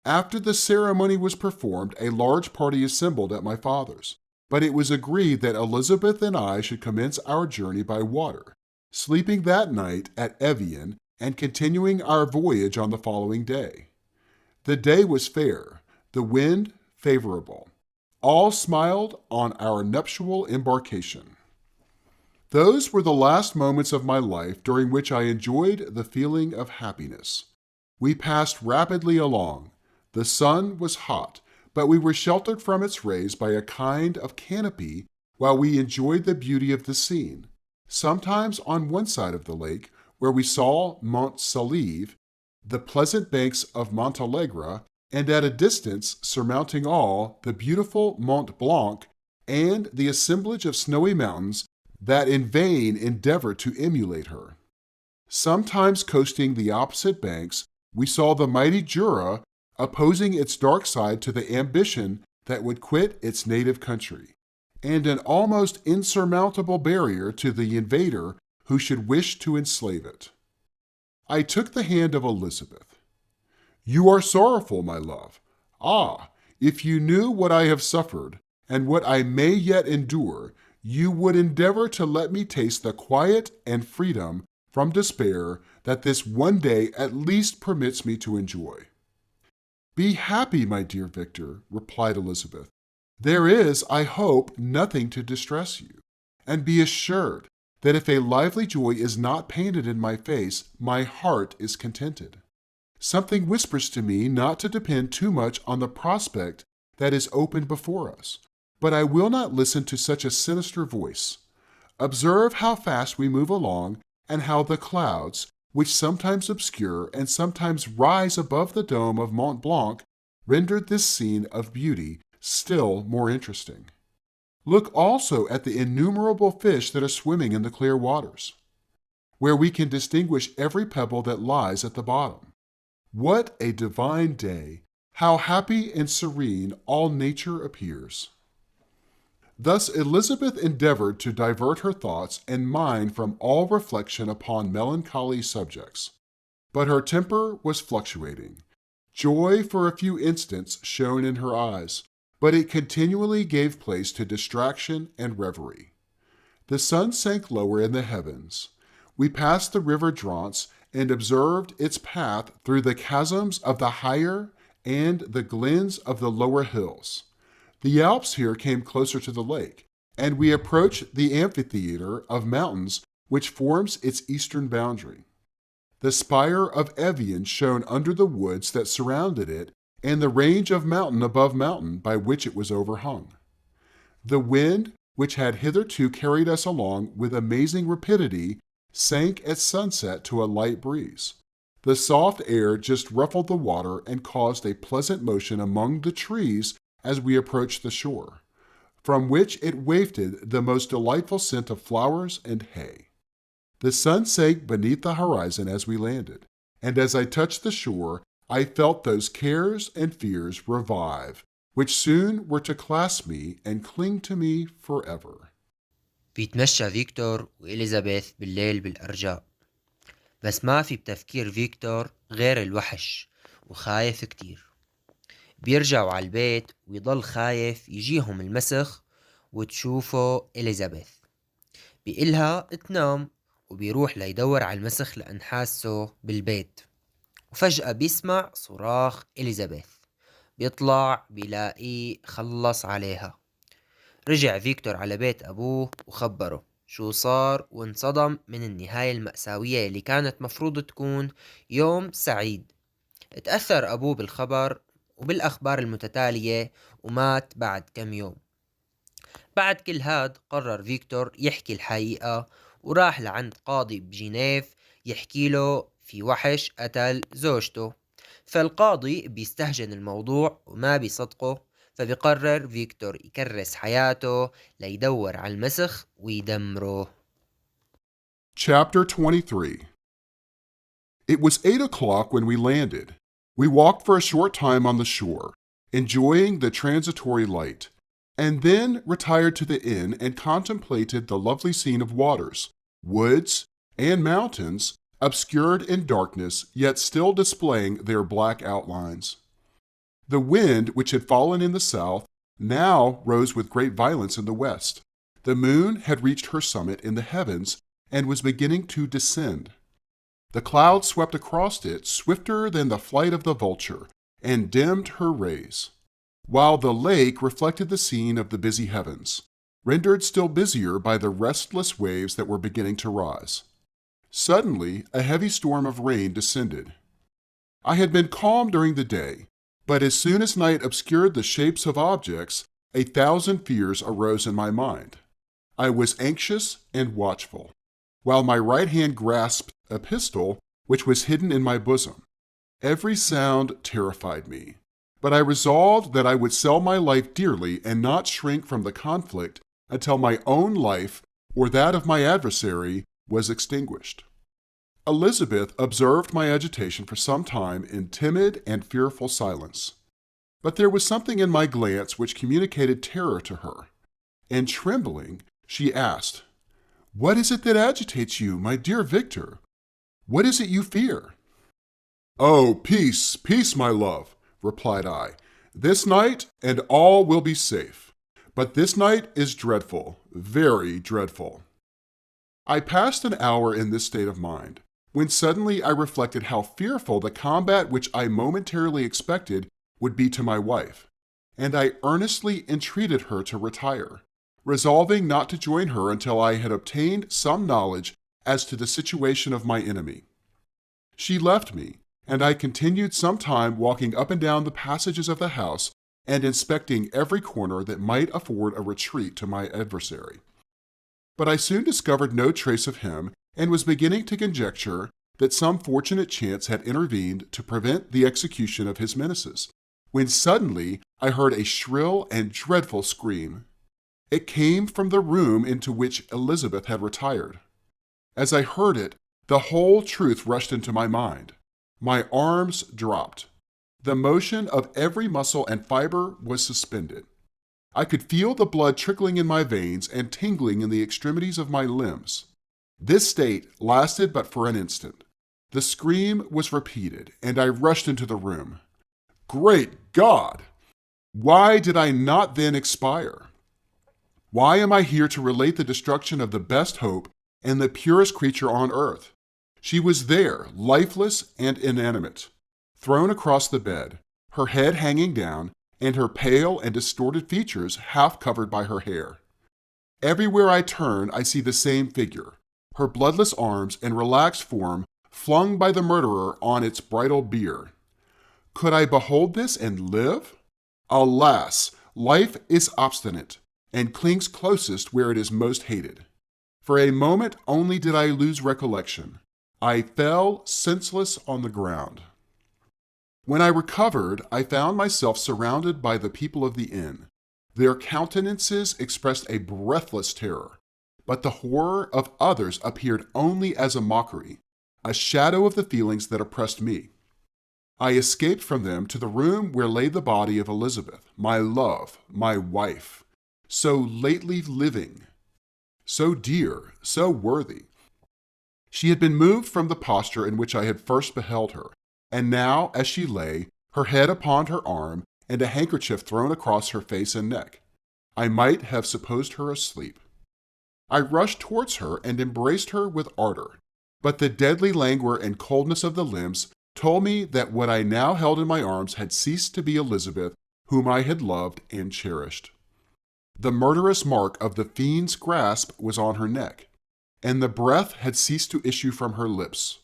After the ceremony was performed, a large party assembled at my father's, but it was agreed that Elizabeth and I should commence our journey by water, sleeping that night at Evian and continuing our voyage on the following day. The day was fair, the wind favorable. All smiled on our nuptial embarkation. Those were the last moments of my life during which I enjoyed the feeling of happiness. We passed rapidly along. The sun was hot, but we were sheltered from its rays by a kind of canopy while we enjoyed the beauty of the scene, sometimes on one side of the lake, where we saw Mont Saleve, the pleasant banks of Montalegre, and at a distance, surmounting all, the beautiful Mont Blanc and the assemblage of snowy mountains that in vain endeavored to emulate her. Sometimes coasting the opposite banks, we saw the mighty Jura opposing its dark side to the ambition that would quit its native country, and an almost insurmountable barrier to the invader who should wish to enslave it. I took the hand of Elizabeth. "You are sorrowful, my love. Ah, if you knew what I have suffered, and what I may yet endure, you would endeavor to let me taste the quiet and freedom from despair that this one day at least permits me to enjoy." "Be happy, my dear Victor," replied Elizabeth. "There is, I hope, nothing to distress you, and be assured that if a lively joy is not painted in my face, my heart is contented. Something whispers to me not to depend too much on the prospect that is open before us, but I will not listen to such a sinister voice. Observe how fast we move along, and how the clouds, which sometimes obscure and sometimes rise above the dome of Mont Blanc, rendered this scene of beauty still more interesting. Look also at the innumerable fish that are swimming in the clear waters, where we can distinguish every pebble that lies at the bottom. What a divine day! How happy and serene all nature appears. Thus Elizabeth endeavored to divert her thoughts and mind from all reflection upon melancholy subjects. But her temper was fluctuating. Joy for a few instants shone in her eyes, but it continually gave place to distraction and reverie. The sun sank lower in the heavens. We passed the river Drance and observed its path through the chasms of the higher and the glens of the lower hills. The Alps here came closer to the lake, and we approached the amphitheater of mountains which forms its eastern boundary. The spire of Evian shone under the woods that surrounded it and the range of mountain above mountain by which it was overhung. The wind, which had hitherto carried us along with amazing rapidity, sank at sunset to a light breeze. The soft air just ruffled the water and caused a pleasant motion among the trees as we approached the shore, from which it wafted the most delightful scent of flowers and hay. The sun sank beneath the horizon as we landed, and as I touched the shore, I felt those cares and fears revive, which soon were to clasp me and cling to me forever. بيتمشى فيكتور وإليزابيث بالليل بالأرجاء، بس ما في بتفكير فيكتور غير الوحش وخايف كتير. بيرجعوا على البيت ويضل خايف يجيهم المسخ وتشوفه إليزابيث. بيقلها تنام وبيروح ليدور على المسخ لأن حاسه بالبيت، وفجأة بيسمع صراخ إليزابيث. بيطلع بيلاقيه خلص عليها. رجع فيكتور على بيت أبوه وخبره شو صار، وانصدم من النهاية المأساوية اللي كانت مفروض تكون يوم سعيد. اتأثر أبوه بالخبر وبالأخبار المتتالية ومات بعد كم يوم. بعد كل هاد قرر فيكتور يحكي الحقيقة، وراح لعند قاضي بجنيف يحكي له في وحش قتل زوجته. فالقاضي بيستهجن الموضوع وما بيصدقه، فبيقرر فيكتور يكرس حياته ليدور على المسخ ويدمره. Chapter 23. It was 8 o'clock when we landed. We walked for a short time on the shore, enjoying the transitory light, and then retired to the inn and contemplated the lovely scene of waters, woods, and mountains, obscured in darkness, yet still displaying their black outlines. The wind, which had fallen in the south, now rose with great violence in the west. The moon had reached her summit in the heavens and was beginning to descend. The clouds swept across it swifter than the flight of the vulture and dimmed her rays, while the lake reflected the scene of the busy heavens, rendered still busier by the restless waves that were beginning to rise. Suddenly, a heavy storm of rain descended. I had been calm during the day, but as soon as night obscured the shapes of objects, 1,000 fears arose in my mind. I was anxious and watchful, while my right hand grasped a pistol which was hidden in my bosom. Every sound terrified me, but I resolved that I would sell my life dearly and not shrink from the conflict until my own life or that of my adversary was extinguished. Elizabeth observed my agitation for some time in timid and fearful silence, but there was something in my glance which communicated terror to her, and trembling, she asked, "What is it that agitates you, my dear Victor? What is it you fear?" "Oh, peace, peace, my love," replied I. "This night and all will be safe. But this night is dreadful, very dreadful." I passed an hour in this state of mind, when suddenly I reflected how fearful the combat which I momentarily expected would be to my wife, and I earnestly entreated her to retire, resolving not to join her until I had obtained some knowledge as to the situation of my enemy. She left me, and I continued some time walking up and down the passages of the house and inspecting every corner that might afford a retreat to my adversary. But I soon discovered no trace of him and was beginning to conjecture that some fortunate chance had intervened to prevent the execution of his menaces, when suddenly I heard a shrill and dreadful scream. It came from the room into which Elizabeth had retired. As I heard it, the whole truth rushed into my mind. My arms dropped. The motion of every muscle and fiber was suspended. I could feel the blood trickling in my veins and tingling in the extremities of my limbs. This state lasted but for an instant. The scream was repeated, and I rushed into the room. Great God! Why did I not then expire? Why am I here to relate the destruction of the best hope and the purest creature on earth? She was there, lifeless and inanimate, thrown across the bed, her head hanging down, and her pale and distorted features half covered by her hair. Everywhere I turn, I see the same figure, her bloodless arms and relaxed form flung by the murderer on its bridal bier. Could I behold this and live? Alas, life is obstinate and clings closest where it is most hated. For a moment only did I lose recollection. I fell senseless on the ground. When I recovered, I found myself surrounded by the people of the inn. Their countenances expressed a breathless terror, but the horror of others appeared only as a mockery, a shadow of the feelings that oppressed me. I escaped from them to the room where lay the body of Elizabeth, my love, my wife, so lately living, so dear, so worthy. She had been moved from the posture in which I had first beheld her, and now, as she lay, her head upon her arm and a handkerchief thrown across her face and neck, I might have supposed her asleep. I rushed towards her and embraced her with ardor, but the deadly languor and coldness of the limbs told me that what I now held in my arms had ceased to be Elizabeth, whom I had loved and cherished. The murderous mark of the fiend's grasp was on her neck, and the breath had ceased to issue from her lips.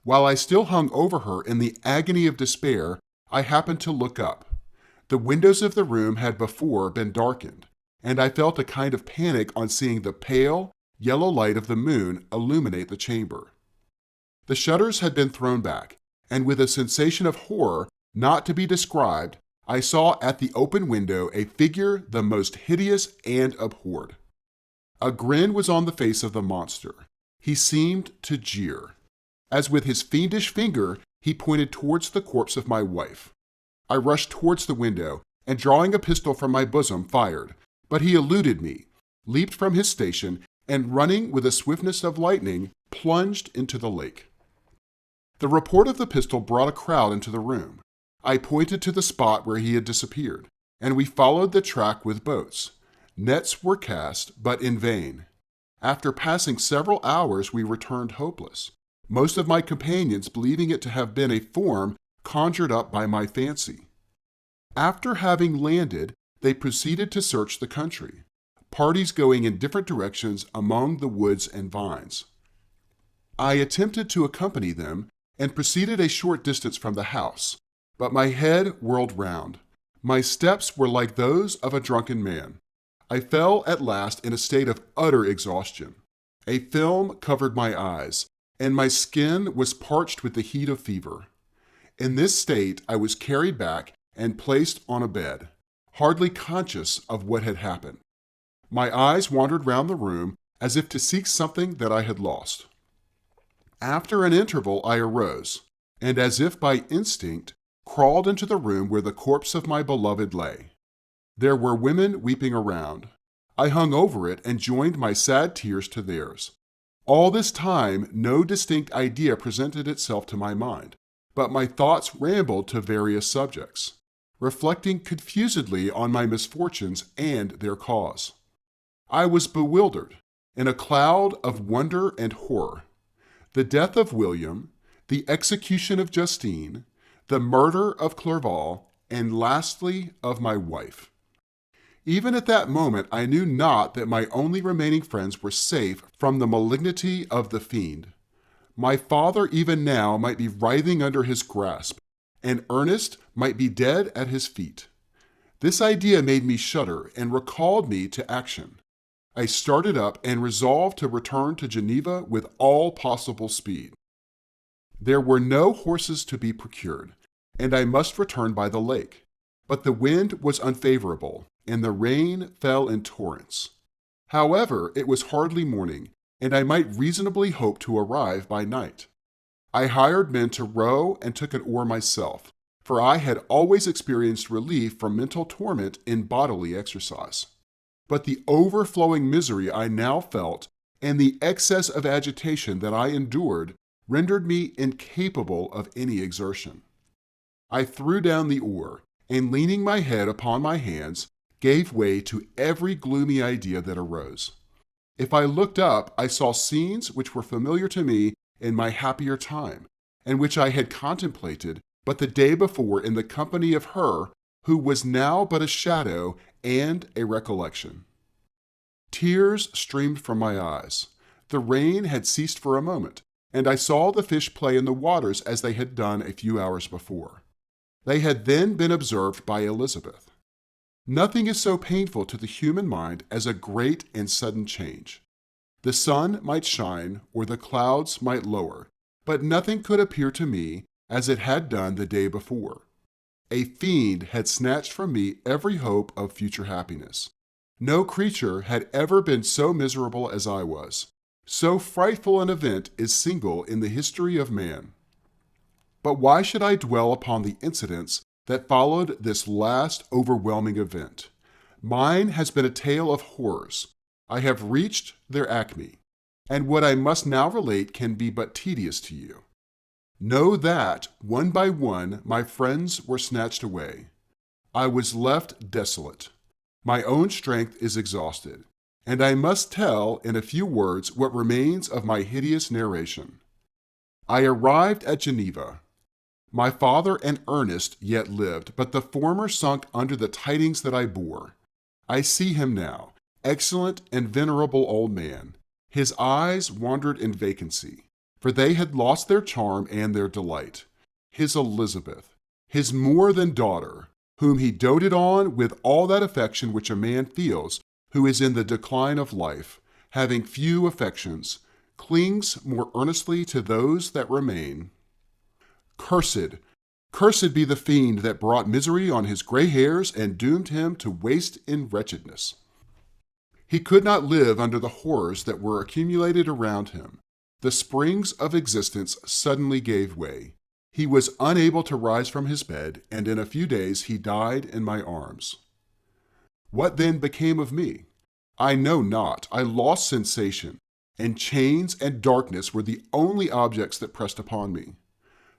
While I still hung over her in the agony of despair, I happened to look up. The windows of the room had before been darkened, and I felt a kind of panic on seeing the pale, yellow light of the moon illuminate the chamber. The shutters had been thrown back, and with a sensation of horror not to be described, I saw at the open window a figure the most hideous and abhorred. A grin was on the face of the monster. He seemed to jeer, as with his fiendish finger he pointed towards the corpse of my wife. I rushed towards the window, and drawing a pistol from my bosom, fired, but he eluded me, leaped from his station, and running with the swiftness of lightning, plunged into the lake. The report of the pistol brought a crowd into the room. I pointed to the spot where he had disappeared, and we followed the track with boats. Nets were cast, but in vain. After passing several hours, we returned hopeless, most of my companions believing it to have been a form conjured up by my fancy. After having landed, they proceeded to search the country, parties going in different directions among the woods and vines. I attempted to accompany them and proceeded a short distance from the house, but my head whirled round. My steps were like those of a drunken man. I fell at last in a state of utter exhaustion. A film covered my eyes, and my skin was parched with the heat of fever. In this state, I was carried back and placed on a bed, hardly conscious of what had happened. My eyes wandered round the room as if to seek something that I had lost. After an interval, I arose, and as if by instinct, crawled into the room where the corpse of my beloved lay. There were women weeping around. I hung over it and joined my sad tears to theirs. All this time, no distinct idea presented itself to my mind, but my thoughts rambled to various subjects, reflecting confusedly on my misfortunes and their cause. I was bewildered, in a cloud of wonder and horror. The death of William, the execution of Justine, the murder of Clerval, and lastly of my wife. Even at that moment, I knew not that my only remaining friends were safe from the malignity of the fiend. My father even now might be writhing under his grasp, and Ernest might be dead at his feet. This idea made me shudder and recalled me to action. I started up and resolved to return to Geneva with all possible speed. There were no horses to be procured, and I must return by the lake. But the wind was unfavorable, and the rain fell in torrents. However, it was hardly morning, and I might reasonably hope to arrive by night. I hired men to row and took an oar myself, for I had always experienced relief from mental torment in bodily exercise. But the overflowing misery I now felt and the excess of agitation that I endured rendered me incapable of any exertion. I threw down the oar, and leaning my head upon my hands, gave way to every gloomy idea that arose. If I looked up, I saw scenes which were familiar to me in my happier time, and which I had contemplated but the day before in the company of her who was now but a shadow and a recollection. Tears streamed from my eyes. The rain had ceased for a moment, and I saw the fish play in the waters as they had done a few hours before. They had then been observed by Elizabeth. Nothing is so painful to the human mind as a great and sudden change. The sun might shine or the clouds might lower, but nothing could appear to me as it had done the day before. A fiend had snatched from me every hope of future happiness. No creature had ever been so miserable as I was. So frightful an event is single in the history of man. But why should I dwell upon the incidents that followed this last overwhelming event? Mine has been a tale of horrors. I have reached their acme, and what I must now relate can be but tedious to you. Know that, one by one, my friends were snatched away. I was left desolate. My own strength is exhausted, and I must tell in a few words what remains of my hideous narration. I arrived at Geneva. My father and Ernest yet lived, but the former sunk under the tidings that I bore. I see him now, excellent and venerable old man. His eyes wandered in vacancy, for they had lost their charm and their delight. His Elizabeth, his more than daughter, whom he doted on with all that affection which a man feels who is in the decline of life, having few affections, clings more earnestly to those that remain. Cursed be the fiend that brought misery on his gray hairs and doomed him to waste in wretchedness. He could not live under the horrors that were accumulated around him. The springs of existence suddenly gave way. He was unable to rise from his bed, and in a few days he died in my arms. What then became of me? I know not. I lost sensation, and chains and darkness were the only objects that pressed upon me.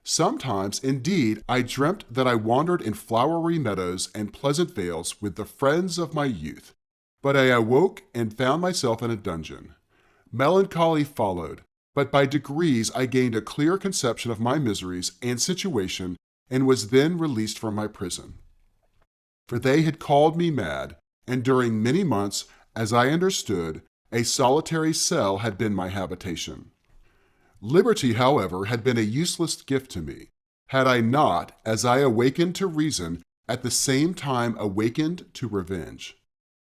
Sometimes, indeed, I dreamt that I wandered in flowery meadows and pleasant vales with the friends of my youth, but I awoke and found myself in a dungeon. Melancholy followed, but by degrees I gained a clear conception of my miseries and situation and was then released from my prison. For they had called me mad, and during many months, as I understood, a solitary cell had been my habitation. Liberty, however, had been a useless gift to me, had I not, as I awakened to reason, at the same time awakened to revenge.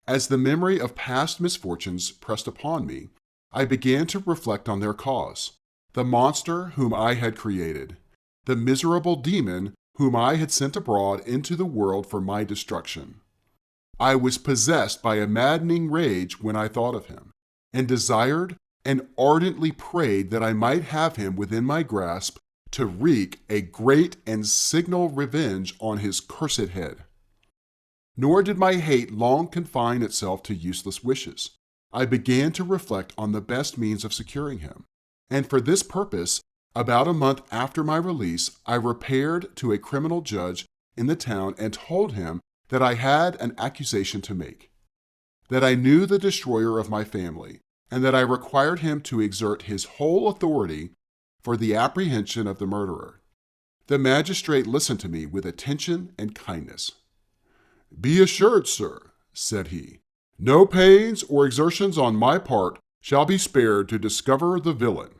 As the memory of past misfortunes pressed upon me, I began to reflect on their cause, the monster whom I had created, the miserable demon whom I had sent abroad into the world for my destruction. I was possessed by a maddening rage when I thought of him, and desired and ardently prayed that I might have him within my grasp to wreak a great and signal revenge on his cursed head. Nor did my hate long confine itself to useless wishes. I began to reflect on the best means of securing him, and for this purpose, about a month after my release, I repaired to a criminal judge in the town and told him that I had an accusation to make, that I knew the destroyer of my family, and that I required him to exert his whole authority for the apprehension of the murderer. The magistrate listened to me with attention and kindness. "Be assured, sir," said he, "no pains or exertions on my part shall be spared to discover the villain."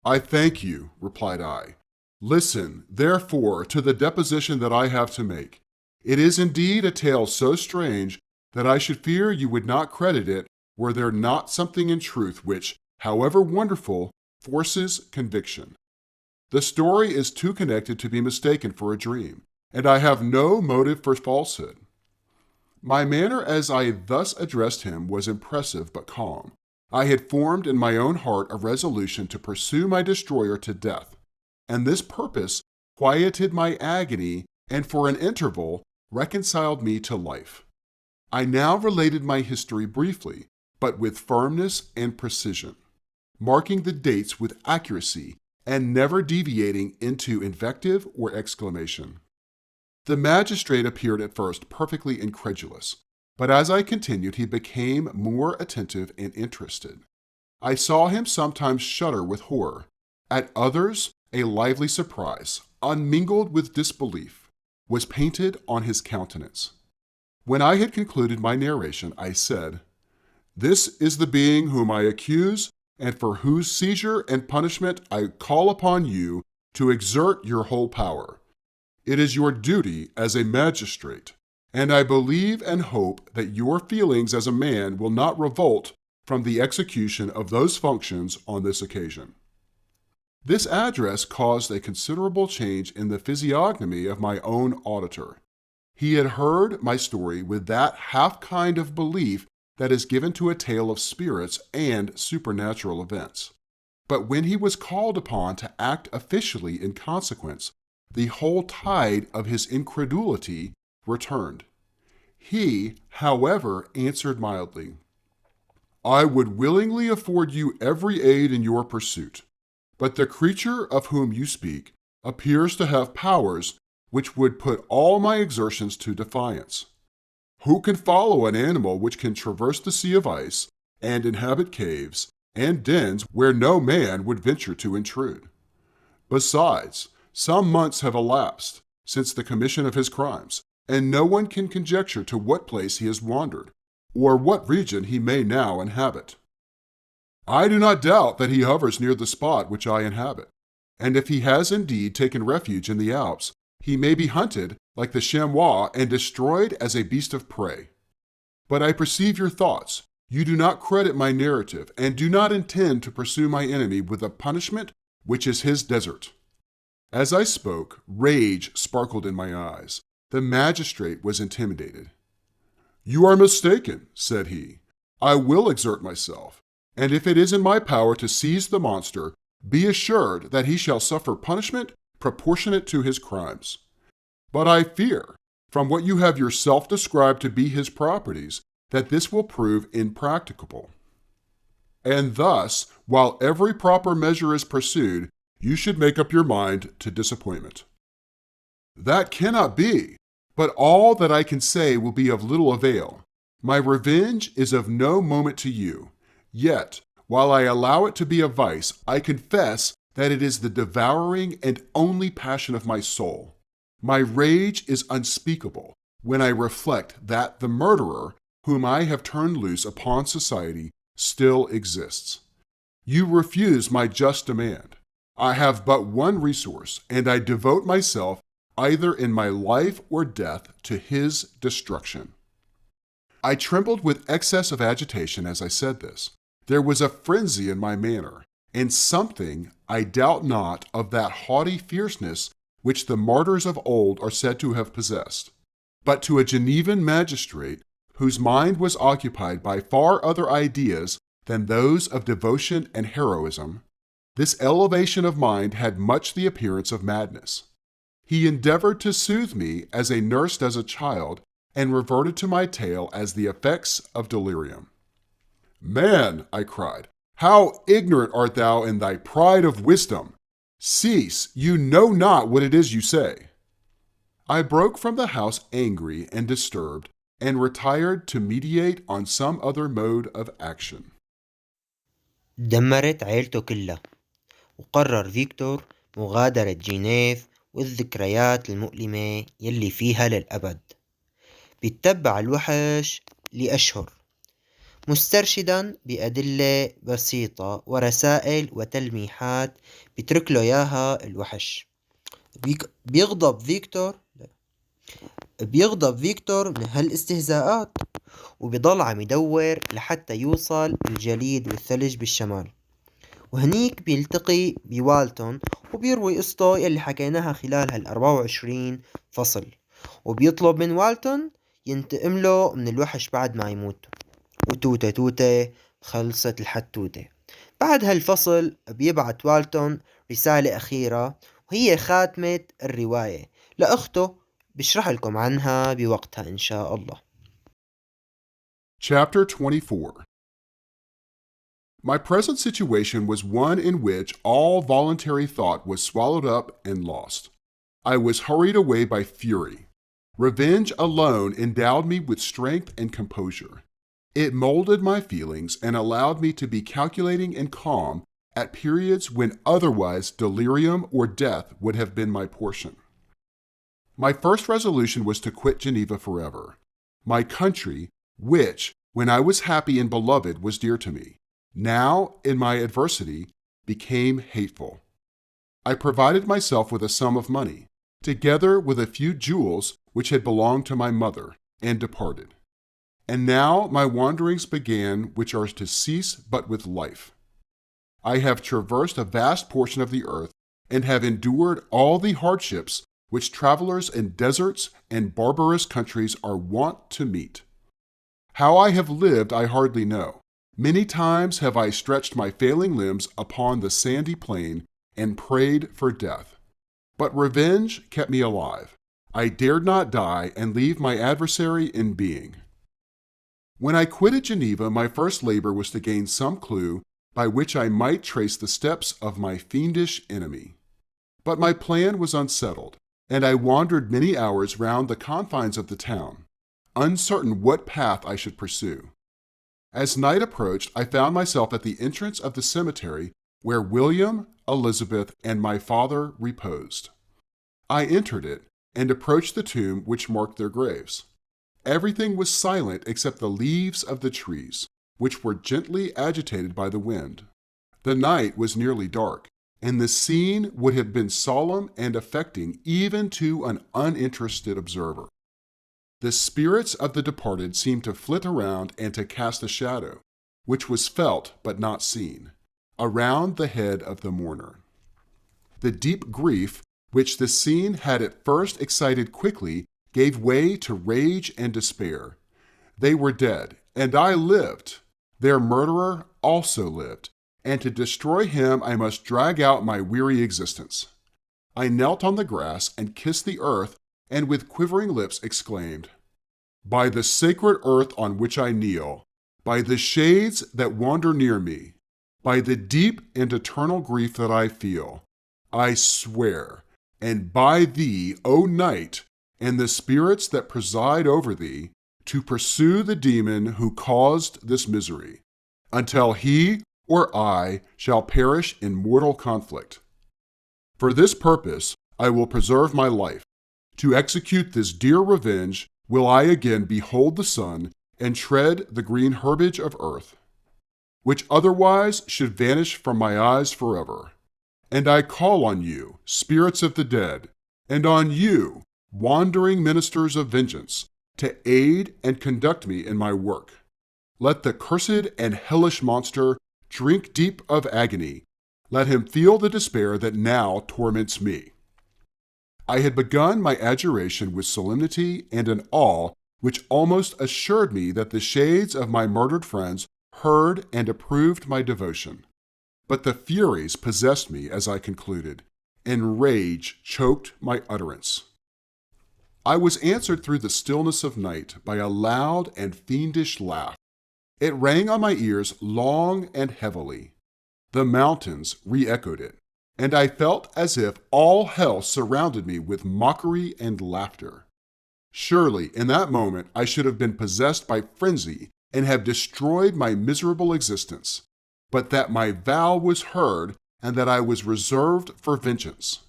"I thank you," replied I. "Listen, therefore, to the deposition that I have to make. It is indeed a tale so strange that I should fear you would not credit it were there not something in truth which, however wonderful, forces conviction. The story is too connected to be mistaken for a dream, and I have no motive for falsehood." My manner as I thus addressed him was impressive but calm. I had formed in my own heart a resolution to pursue my destroyer to death, and this purpose quieted my agony, and for an interval reconciled me to life. I now related my history briefly, but with firmness and precision, marking the dates with accuracy and never deviating into invective or exclamation. The magistrate appeared at first perfectly incredulous, but as I continued, he became more attentive and interested. I saw him sometimes shudder with horror, at others a lively surprise, unmingled with disbelief, was painted on his countenance. When I had concluded my narration, I said, "This is the being whom I accuse, and for whose seizure and punishment I call upon you to exert your whole power. It is your duty as a magistrate, and I believe and hope that your feelings as a man will not revolt from the execution of those functions on this occasion." This address caused a considerable change in the physiognomy of my own auditor. He had heard my story with that half kind of belief that is given to a tale of spirits and supernatural events. But when he was called upon to act officially in consequence, the whole tide of his incredulity returned. He, however, answered mildly, "I would willingly afford you every aid in your pursuit, but the creature of whom you speak appears to have powers which would put all my exertions to defiance. Who can follow an animal which can traverse the sea of ice and inhabit caves and dens where no man would venture to intrude? Besides, some months have elapsed since the commission of his crimes, and no one can conjecture to what place he has wandered, or what region he may now inhabit. I do not doubt that he hovers near the spot which I inhabit, and if he has indeed taken refuge in the Alps, he may be hunted like the chamois and destroyed as a beast of prey. But I perceive your thoughts. You do not credit my narrative, and do not intend to pursue my enemy with a punishment which is his desert." As I spoke, rage sparkled in my eyes. The magistrate was intimidated. "You are mistaken," said he. "I will exert myself, and if it is in my power to seize the monster, be assured that he shall suffer punishment proportionate to his crimes. But I fear, from what you have yourself described to be his properties, that this will prove impracticable. And thus, while every proper measure is pursued, you should make up your mind to disappointment." "That cannot be, but all that I can say will be of little avail. My revenge is of no moment to you. Yet, while I allow it to be a vice, I confess that it is the devouring and only passion of my soul. My rage is unspeakable when I reflect that the murderer, whom I have turned loose upon society, still exists. You refuse my just demand. I have but one resource, and I devote myself, either in my life or death, to his destruction." I trembled with excess of agitation as I said this. There was a frenzy in my manner, and something, I doubt not, of that haughty fierceness which the martyrs of old are said to have possessed. But to a Genevan magistrate, whose mind was occupied by far other ideas than those of devotion and heroism, this elevation of mind had much the appearance of madness. He endeavored to soothe me as a nurse does a child, and reverted to my tale as the effects of delirium. "Man," I cried, "how ignorant art thou in thy pride of wisdom! Cease, you know not what it is you say." I broke from the house angry and disturbed, and retired to meditate on some other mode of action. دمرت عيلته كلها، وقرر فيكتور مغادرة جنيف والذكريات المؤلمة يلي فيها للأبد. بيتبع الوحش لأشهر، مسترشدا بأدلة بسيطة ورسائل وتلميحات بيترك له إياها الوحش. بيغضب فيكتور من هالاستهزاءات، وبيضل عم يدور لحتى يوصل الجليد والثلج بالشمال، وهنيك بيلتقي بوالتون وبيروي قصته يلي حكيناها خلال هال24 فصل، وبيطلب من والتون ينتقم له من الوحش بعد ما يموت. وتوتة توتة خلصت الحتوتة. بعد هالفصل بيبعت والتون رسالة أخيرة، وهي خاتمة الرواية. لأخته بشرح لكم عنها بوقتها إن شاء الله. Chapter 24. My present situation was one in which all voluntary thought was swallowed up and lost. I was hurried away by fury. Revenge alone endowed me with strength and composure. It molded my feelings and allowed me to be calculating and calm at periods when otherwise delirium or death would have been my portion. My first resolution was to quit Geneva forever, my country, which, when I was happy and beloved, was dear to me, now, in my adversity, became hateful. I provided myself with a sum of money, together with a few jewels which had belonged to my mother, and departed. And now my wanderings began, which are to cease but with life. I have traversed a vast portion of the earth, and have endured all the hardships which travelers in deserts and barbarous countries are wont to meet. How I have lived I hardly know. Many times have I stretched my failing limbs upon the sandy plain and prayed for death. But revenge kept me alive. I dared not die and leave my adversary in being. When I quitted Geneva, my first labor was to gain some clue by which I might trace the steps of my fiendish enemy. But my plan was unsettled, and I wandered many hours round the confines of the town, uncertain what path I should pursue. As night approached, I found myself at the entrance of the cemetery where William, Elizabeth, and my father reposed. I entered it and approached the tomb which marked their graves. Everything was silent except the leaves of the trees, which were gently agitated by the wind. The night was nearly dark, and the scene would have been solemn and affecting even to an uninterested observer. The spirits of the departed seemed to flit around and to cast a shadow, which was felt but not seen, around the head of the mourner. The deep grief which the scene had at first excited quickly gave way to rage and despair. They were dead, and I lived. Their murderer also lived, and to destroy him I must drag out my weary existence. I knelt on the grass and kissed the earth, and with quivering lips exclaimed, "By the sacred earth on which I kneel, by the shades that wander near me, by the deep and eternal grief that I feel, I swear, and by thee, O night, and the spirits that preside over thee, to pursue the demon who caused this misery, until he or I shall perish in mortal conflict. For this purpose I will preserve my life. To execute this dear revenge will I again behold the sun and tread the green herbage of earth, which otherwise should vanish from my eyes forever. And I call on you, spirits of the dead, and on you, wandering ministers of vengeance, to aid and conduct me in my work. Let the cursed and hellish monster drink deep of agony. Let him feel the despair that now torments me." I had begun my adjuration with solemnity and an awe which almost assured me that the shades of my murdered friends heard and approved my devotion. But the furies possessed me as I concluded, and rage choked my utterance. I was answered through the stillness of night by a loud and fiendish laugh. It rang on my ears long and heavily. The mountains re-echoed it, and I felt as if all hell surrounded me with mockery and laughter. Surely, in that moment, I should have been possessed by frenzy and have destroyed my miserable existence, but that my vow was heard and that I was reserved for vengeance.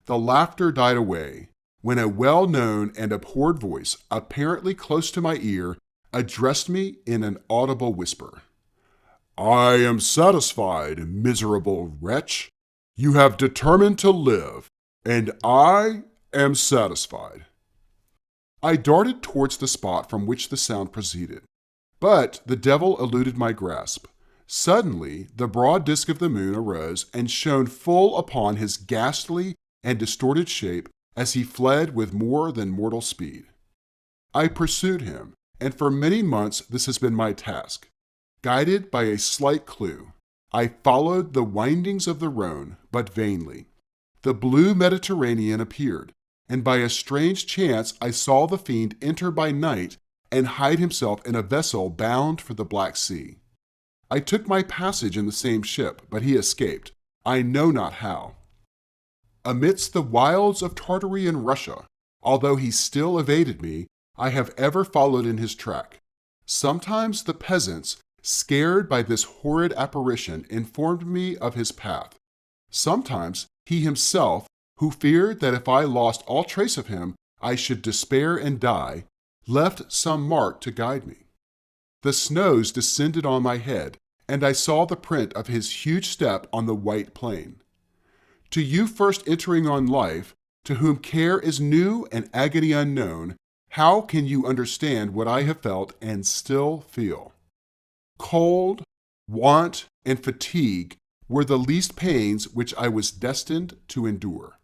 The laughter died away, when a well-known and abhorred voice, apparently close to my ear, addressed me in an audible whisper. "I am satisfied, miserable wretch. You have determined to live, and I am satisfied." I darted towards the spot from which the sound proceeded, but the devil eluded my grasp. Suddenly, the broad disk of the moon arose and shone full upon his ghastly and distorted shape as he fled with more than mortal speed. I pursued him, and for many months this has been my task. Guided by a slight clue, I followed the windings of the Rhone, but vainly. the blue Mediterranean appeared, and by a strange chance I saw the fiend enter by night and hide himself in a vessel bound for the Black Sea. I took my passage in the same ship, but he escaped, I know not how. Amidst the wilds of Tartary and Russia, although he still evaded me, I have ever followed in his track. Sometimes the peasants, scared by this horrid apparition, informed me of his path. Sometimes he himself, who feared that if I lost all trace of him, I should despair and die, left some mark to guide me. The snows descended on my head, and I saw the print of his huge step on the white plain. To you first entering on life, to whom care is new and agony unknown, how can you understand what I have felt and still feel? Cold, want, and fatigue were the least pains which I was destined to endure.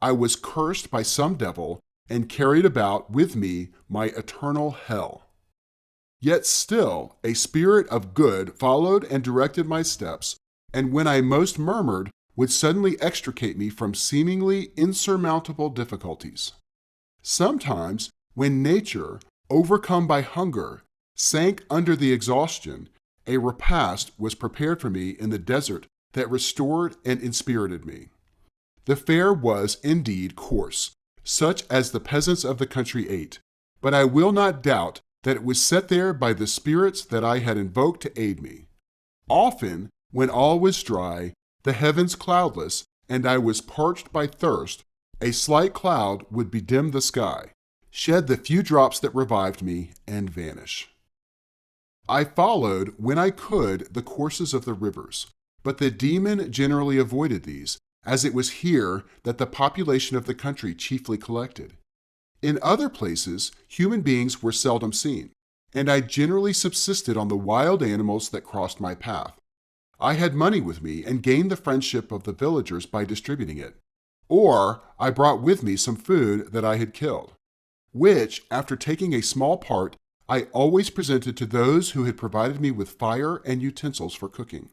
I was cursed by some devil and carried about with me my eternal hell. Yet still a spirit of good followed and directed my steps, and when I most murmured, would suddenly extricate me from seemingly insurmountable difficulties. Sometimes, when nature, overcome by hunger, sank under the exhaustion, a repast was prepared for me in the desert that restored and inspirited me. The fare was indeed coarse, such as the peasants of the country ate, but I will not doubt that it was set there by the spirits that I had invoked to aid me. Often, when all was dry, the heavens cloudless, and I was parched by thirst, a slight cloud would bedim the sky, shed the few drops that revived me, and vanish. I followed, when I could, the courses of the rivers, but the demon generally avoided these, as it was here that the population of the country chiefly collected. In other places, human beings were seldom seen, and I generally subsisted on the wild animals that crossed my path. I had money with me and gained the friendship of the villagers by distributing it, or I brought with me some food that I had killed, which, after taking a small part, I always presented to those who had provided me with fire and utensils for cooking.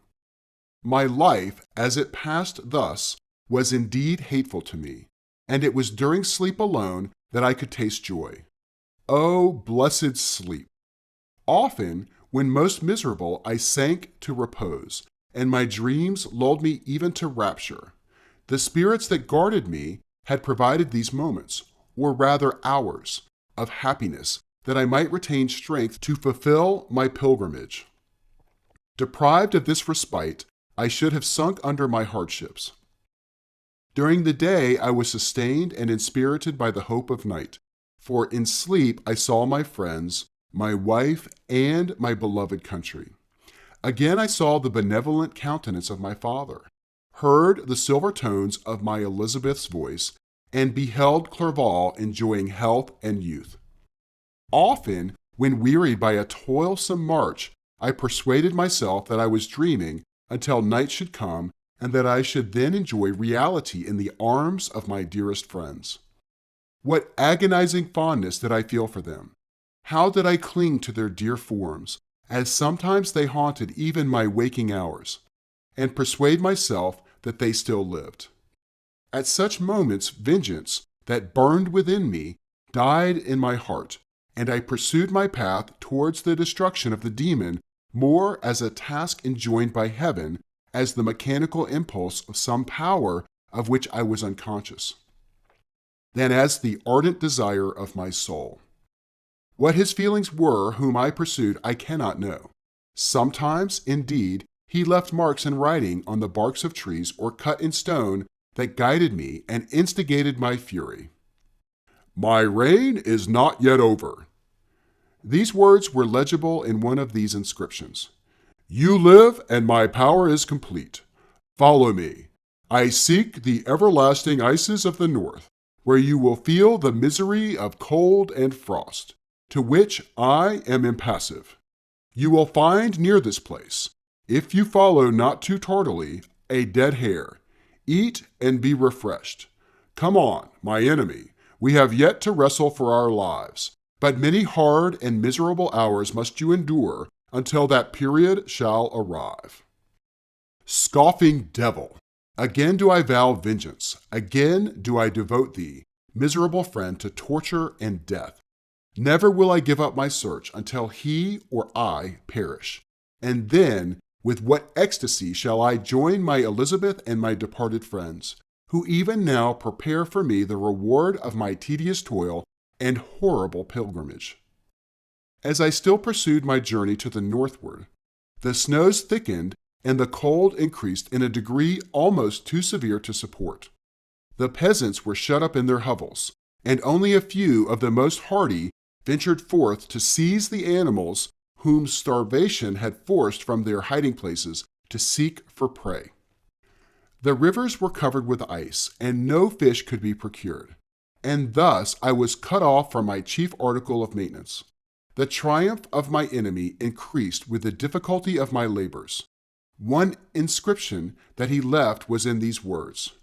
My life, as it passed thus, was indeed hateful to me, and it was during sleep alone that I could taste joy. Oh, blessed sleep! Often, when most miserable, I sank to repose, and my dreams lulled me even to rapture. The spirits that guarded me had provided these moments, or rather hours, of happiness, that I might retain strength to fulfill my pilgrimage. Deprived of this respite, I should have sunk under my hardships. During the day I was sustained and inspirited by the hope of night, for in sleep I saw my friends, my wife, and my beloved country. Again I saw the benevolent countenance of my father, heard the silver tones of my Elizabeth's voice, and beheld Clerval enjoying health and youth. Often, when wearied by a toilsome march, I persuaded myself that I was dreaming until night should come, and that I should then enjoy reality in the arms of my dearest friends. What agonizing fondness did I feel for them! How did I cling to their dear forms, as sometimes they haunted even my waking hours, and persuade myself that they still lived. At such moments, vengeance, that burned within me, died in my heart, and I pursued my path towards the destruction of the demon more as a task enjoined by heaven, as the mechanical impulse of some power of which I was unconscious, than as the ardent desire of my soul. What his feelings were whom I pursued I cannot know. Sometimes, indeed, he left marks in writing on the barks of trees or cut in stone that guided me and instigated my fury. "My reign is not yet over." These words were legible in one of these inscriptions. "You live, and my power is complete. Follow me. I seek the everlasting ices of the north, where you will feel the misery of cold and frost, to which I am impassive. You will find near this place, if you follow not too tardily, a dead hare. Eat and be refreshed. Come on, my enemy. We have yet to wrestle for our lives, but many hard and miserable hours must you endure until that period shall arrive." Scoffing devil! Again do I vow vengeance. Again do I devote thee, miserable friend, to torture and death. Never will I give up my search until he or I perish. And then, with what ecstasy shall I join my Elizabeth and my departed friends, who even now prepare for me the reward of my tedious toil and horrible pilgrimage. As I still pursued my journey to the northward, the snows thickened and the cold increased in a degree almost too severe to support. The peasants were shut up in their hovels, and only a few of the most hardy ventured forth to seize the animals whom starvation had forced from their hiding places to seek for prey. The rivers were covered with ice, and no fish could be procured, and thus I was cut off from my chief article of maintenance. The triumph of my enemy increased with the difficulty of my labors. One inscription that he left was in these words: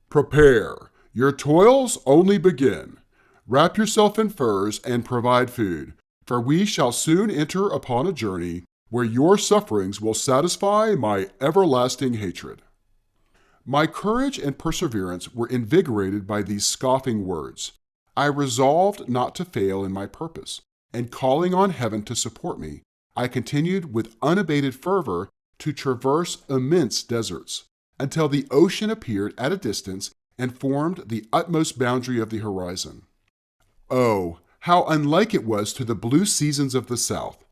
"Prepare, your toils only begin. Wrap yourself in furs and provide food, for we shall soon enter upon a journey where your sufferings will satisfy my everlasting hatred." My courage and perseverance were invigorated by these scoffing words. I resolved not to fail in my purpose, and calling on heaven to support me, I continued with unabated fervor to traverse immense deserts, until the ocean appeared at a distance and formed the utmost boundary of the horizon. Oh, how unlike it was to the blue seasons of the south!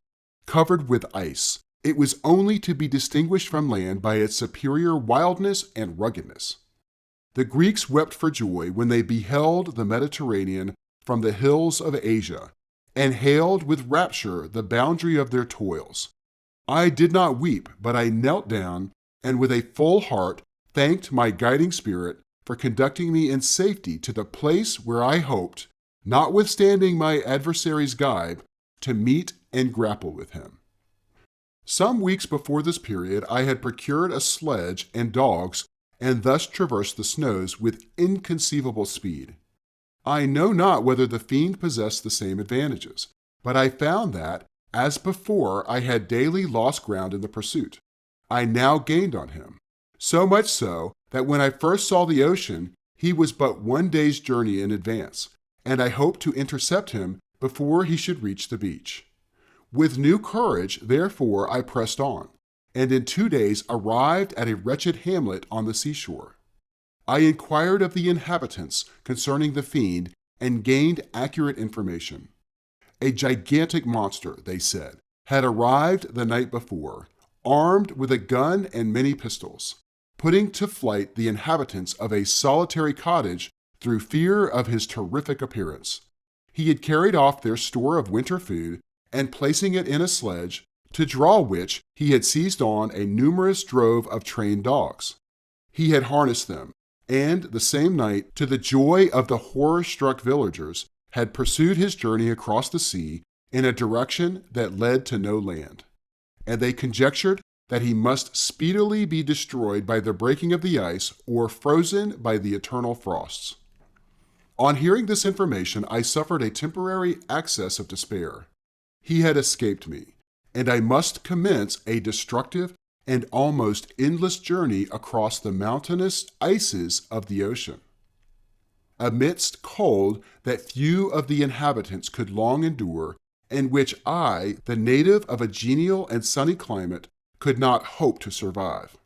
Covered with ice, it was only to be distinguished from land by its superior wildness and ruggedness. The Greeks wept for joy when they beheld the Mediterranean from the hills of Asia, and hailed with rapture the boundary of their toils. I did not weep, but I knelt down, and with a full heart thanked my guiding spirit for conducting me in safety to the place where I hoped, notwithstanding my adversary's gibe, to meet and grapple with him. Some weeks before this period, I had procured a sledge and dogs, and thus traversed the snows with inconceivable speed. I know not whether the fiend possessed the same advantages, but I found that, as before, I had daily lost ground in the pursuit. I now gained on him, so much so that when I first saw the ocean, he was but 1 day's journey in advance, and I hoped to intercept him before he should reach the beach. With new courage, therefore, I pressed on, and in 2 days arrived at a wretched hamlet on the seashore. I inquired of the inhabitants concerning the fiend and gained accurate information. A gigantic monster, they said, had arrived the night before, armed with a gun and many pistols, putting to flight the inhabitants of a solitary cottage through fear of his terrific appearance. He had carried off their store of winter food, and placing it in a sledge, to draw which he had seized on a numerous drove of trained dogs. He had harnessed them, and the same night, to the joy of the horror-struck villagers, had pursued his journey across the sea in a direction that led to no land, and they conjectured that he must speedily be destroyed by the breaking of the ice or frozen by the eternal frosts. On hearing this information, I suffered a temporary access of despair. He had escaped me, and I must commence a destructive and almost endless journey across the mountainous ices of the ocean. Amidst cold that few of the inhabitants could long endure, and which I, the native of a genial and sunny climate, could not hope to survive.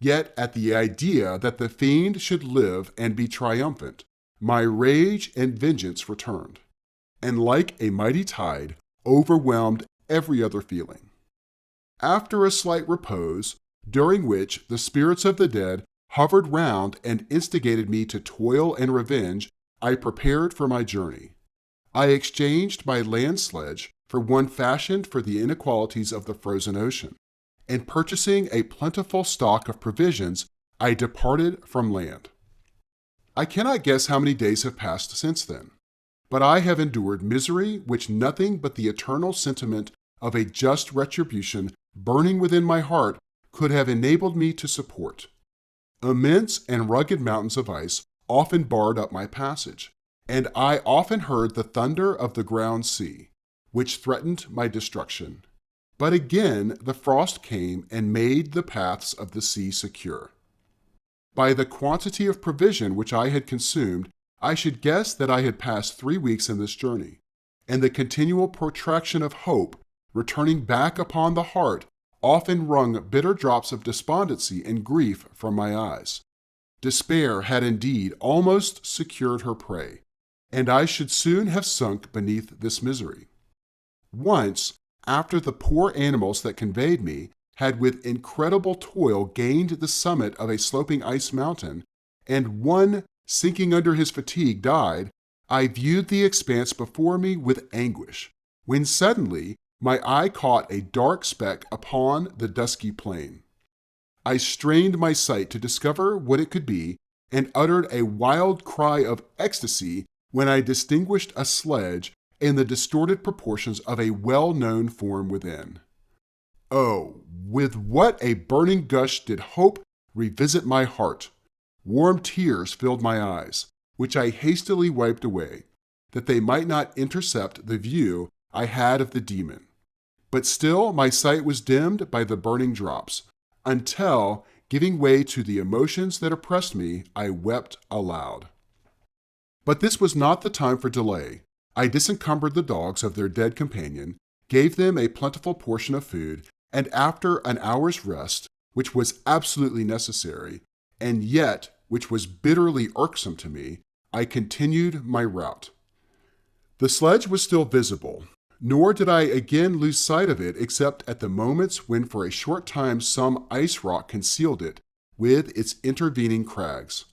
Yet at the idea that the fiend should live and be triumphant, my rage and vengeance returned, and like a mighty tide, overwhelmed every other feeling. After a slight repose, during which the spirits of the dead hovered round and instigated me to toil and revenge, I prepared for my journey. I exchanged my land sledge for one fashioned for the inequalities of the frozen ocean, and purchasing a plentiful stock of provisions, I departed from land. I cannot guess how many days have passed since then, but I have endured misery which nothing but the eternal sentiment of a just retribution burning within my heart could have enabled me to support. Immense and rugged mountains of ice often barred up my passage, and I often heard the thunder of the ground sea, which threatened my destruction. But again the frost came and made the paths of the sea secure. By the quantity of provision which I had consumed, I should guess that I had passed 3 weeks in this journey, and the continual protraction of hope, returning back upon the heart, often wrung bitter drops of despondency and grief from my eyes. Despair had indeed almost secured her prey, and I should soon have sunk beneath this misery. Once, after the poor animals that conveyed me had with incredible toil gained the summit of a sloping ice mountain, and one, sinking under his fatigue, died, I viewed the expanse before me with anguish, when suddenly my eye caught a dark speck upon the dusky plain. I strained my sight to discover what it could be, and uttered a wild cry of ecstasy when I distinguished a sledge in the distorted proportions of a well-known form within. Oh, with what a burning gush did hope revisit my heart! Warm tears filled my eyes, which I hastily wiped away, that they might not intercept the view I had of the demon. But still my sight was dimmed by the burning drops, until, giving way to the emotions that oppressed me, I wept aloud. But this was not the time for delay. I disencumbered the dogs of their dead companion, gave them a plentiful portion of food, and after an hour's rest, which was absolutely necessary, and yet which was bitterly irksome to me, I continued my route. The sledge was still visible, nor did I again lose sight of it except at the moments when for a short time some ice rock concealed it with its intervening crags.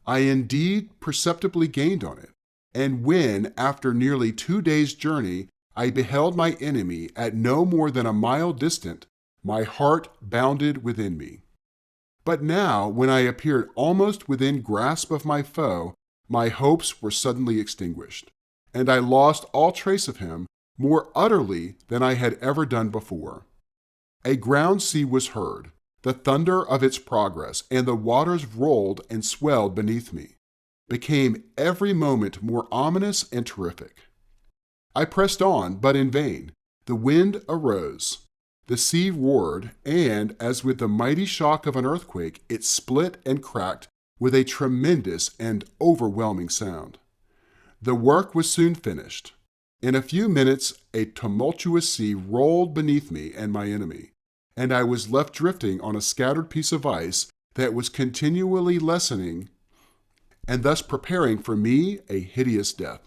I indeed perceptibly gained on it, and when, after nearly 2 days' journey, I beheld my enemy at no more than a mile distant, my heart bounded within me. But now, when I appeared almost within grasp of my foe, my hopes were suddenly extinguished, and I lost all trace of him more utterly than I had ever done before. A ground sea was heard, the thunder of its progress, and the waters rolled and swelled beneath me, became every moment more ominous and terrific. I pressed on, but in vain. The wind arose. The sea roared, and, as with the mighty shock of an earthquake, it split and cracked with a tremendous and overwhelming sound. The work was soon finished. In a few minutes, a tumultuous sea rolled beneath me and my enemy, and I was left drifting on a scattered piece of ice that was continually lessening and thus preparing for me a hideous death.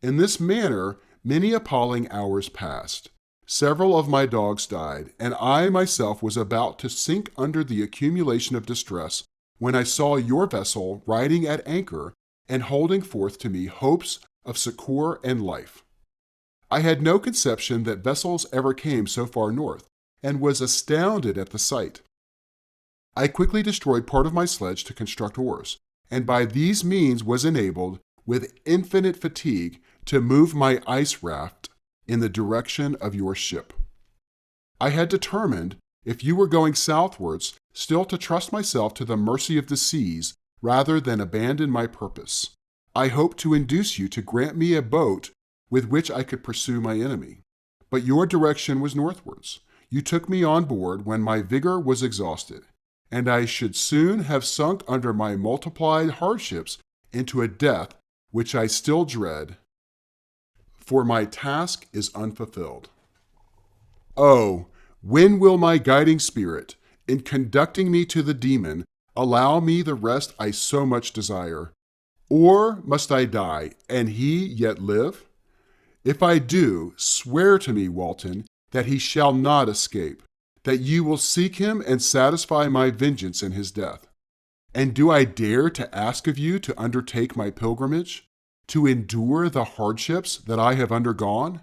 In this manner, many appalling hours passed. Several of my dogs died, and I myself was about to sink under the accumulation of distress when I saw your vessel riding at anchor and holding forth to me hopes of succor and life. I had no conception that vessels ever came so far north, and was astounded at the sight. I quickly destroyed part of my sledge to construct oars, and by these means was enabled, with infinite fatigue, to move my ice raft in the direction of your ship. I had determined, if you were going southwards, still to trust myself to the mercy of the seas rather than abandon my purpose. I hoped to induce you to grant me a boat with which I could pursue my enemy. But your direction was northwards. You took me on board when my vigor was exhausted, and I should soon have sunk under my multiplied hardships into a death which I still dread, for my task is unfulfilled. Oh, when will my guiding spirit, in conducting me to the demon, allow me the rest I so much desire? Or must I die, and he yet live? If I do, swear to me, Walton, that he shall not escape, that you will seek him and satisfy my vengeance in his death. And do I dare to ask of you to undertake my pilgrimage, to endure the hardships that I have undergone?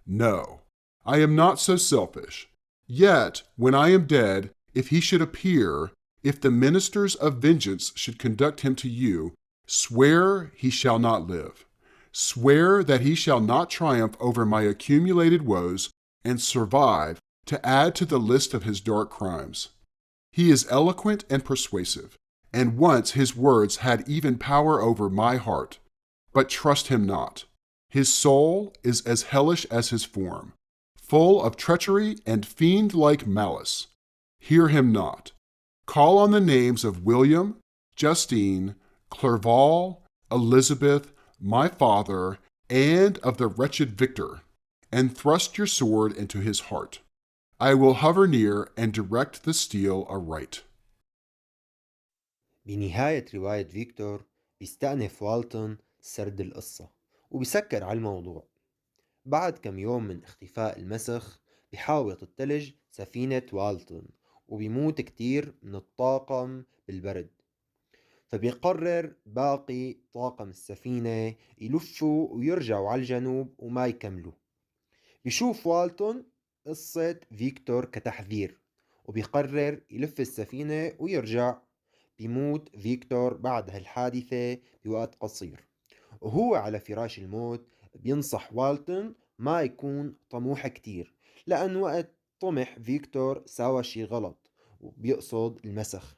No, I am not so selfish. Yet, when I am dead, if he should appear, if the ministers of vengeance should conduct him to you, swear he shall not live. Swear that he shall not triumph over my accumulated woes and survive to add to the list of his dark crimes. He is eloquent and persuasive, and once his words had even power over my heart. But trust him not. His soul is as hellish as his form, full of treachery and fiend-like malice. Hear him not. Call on the names of William, Justine, Clerval, Elizabeth, my father, and of the wretched Victor, and thrust your sword into his heart. I will hover near and direct the steel aright. بنهاية رواية فيكتور بيستأنف والتون سرد القصة وبيسكر على الموضوع. بعد كم يوم من اختفاء المسخ بيحاوط التلج سفينة والتون وبيموت كتير من الطاقم بالبرد، فبيقرر باقي طاقم السفينة يلفوا ويرجعوا على الجنوب وما يكملوا. بيشوف والتون قصة فيكتور كتحذير وبيقرر يلف السفينة ويرجع. بيموت فيكتور بعد هالحادثة بوقت قصير، وهو على فراش الموت بينصح والتون ما يكون طموح كتير، لأن وقت طمح فيكتور سوى شي غلط وبيقصد المسخ.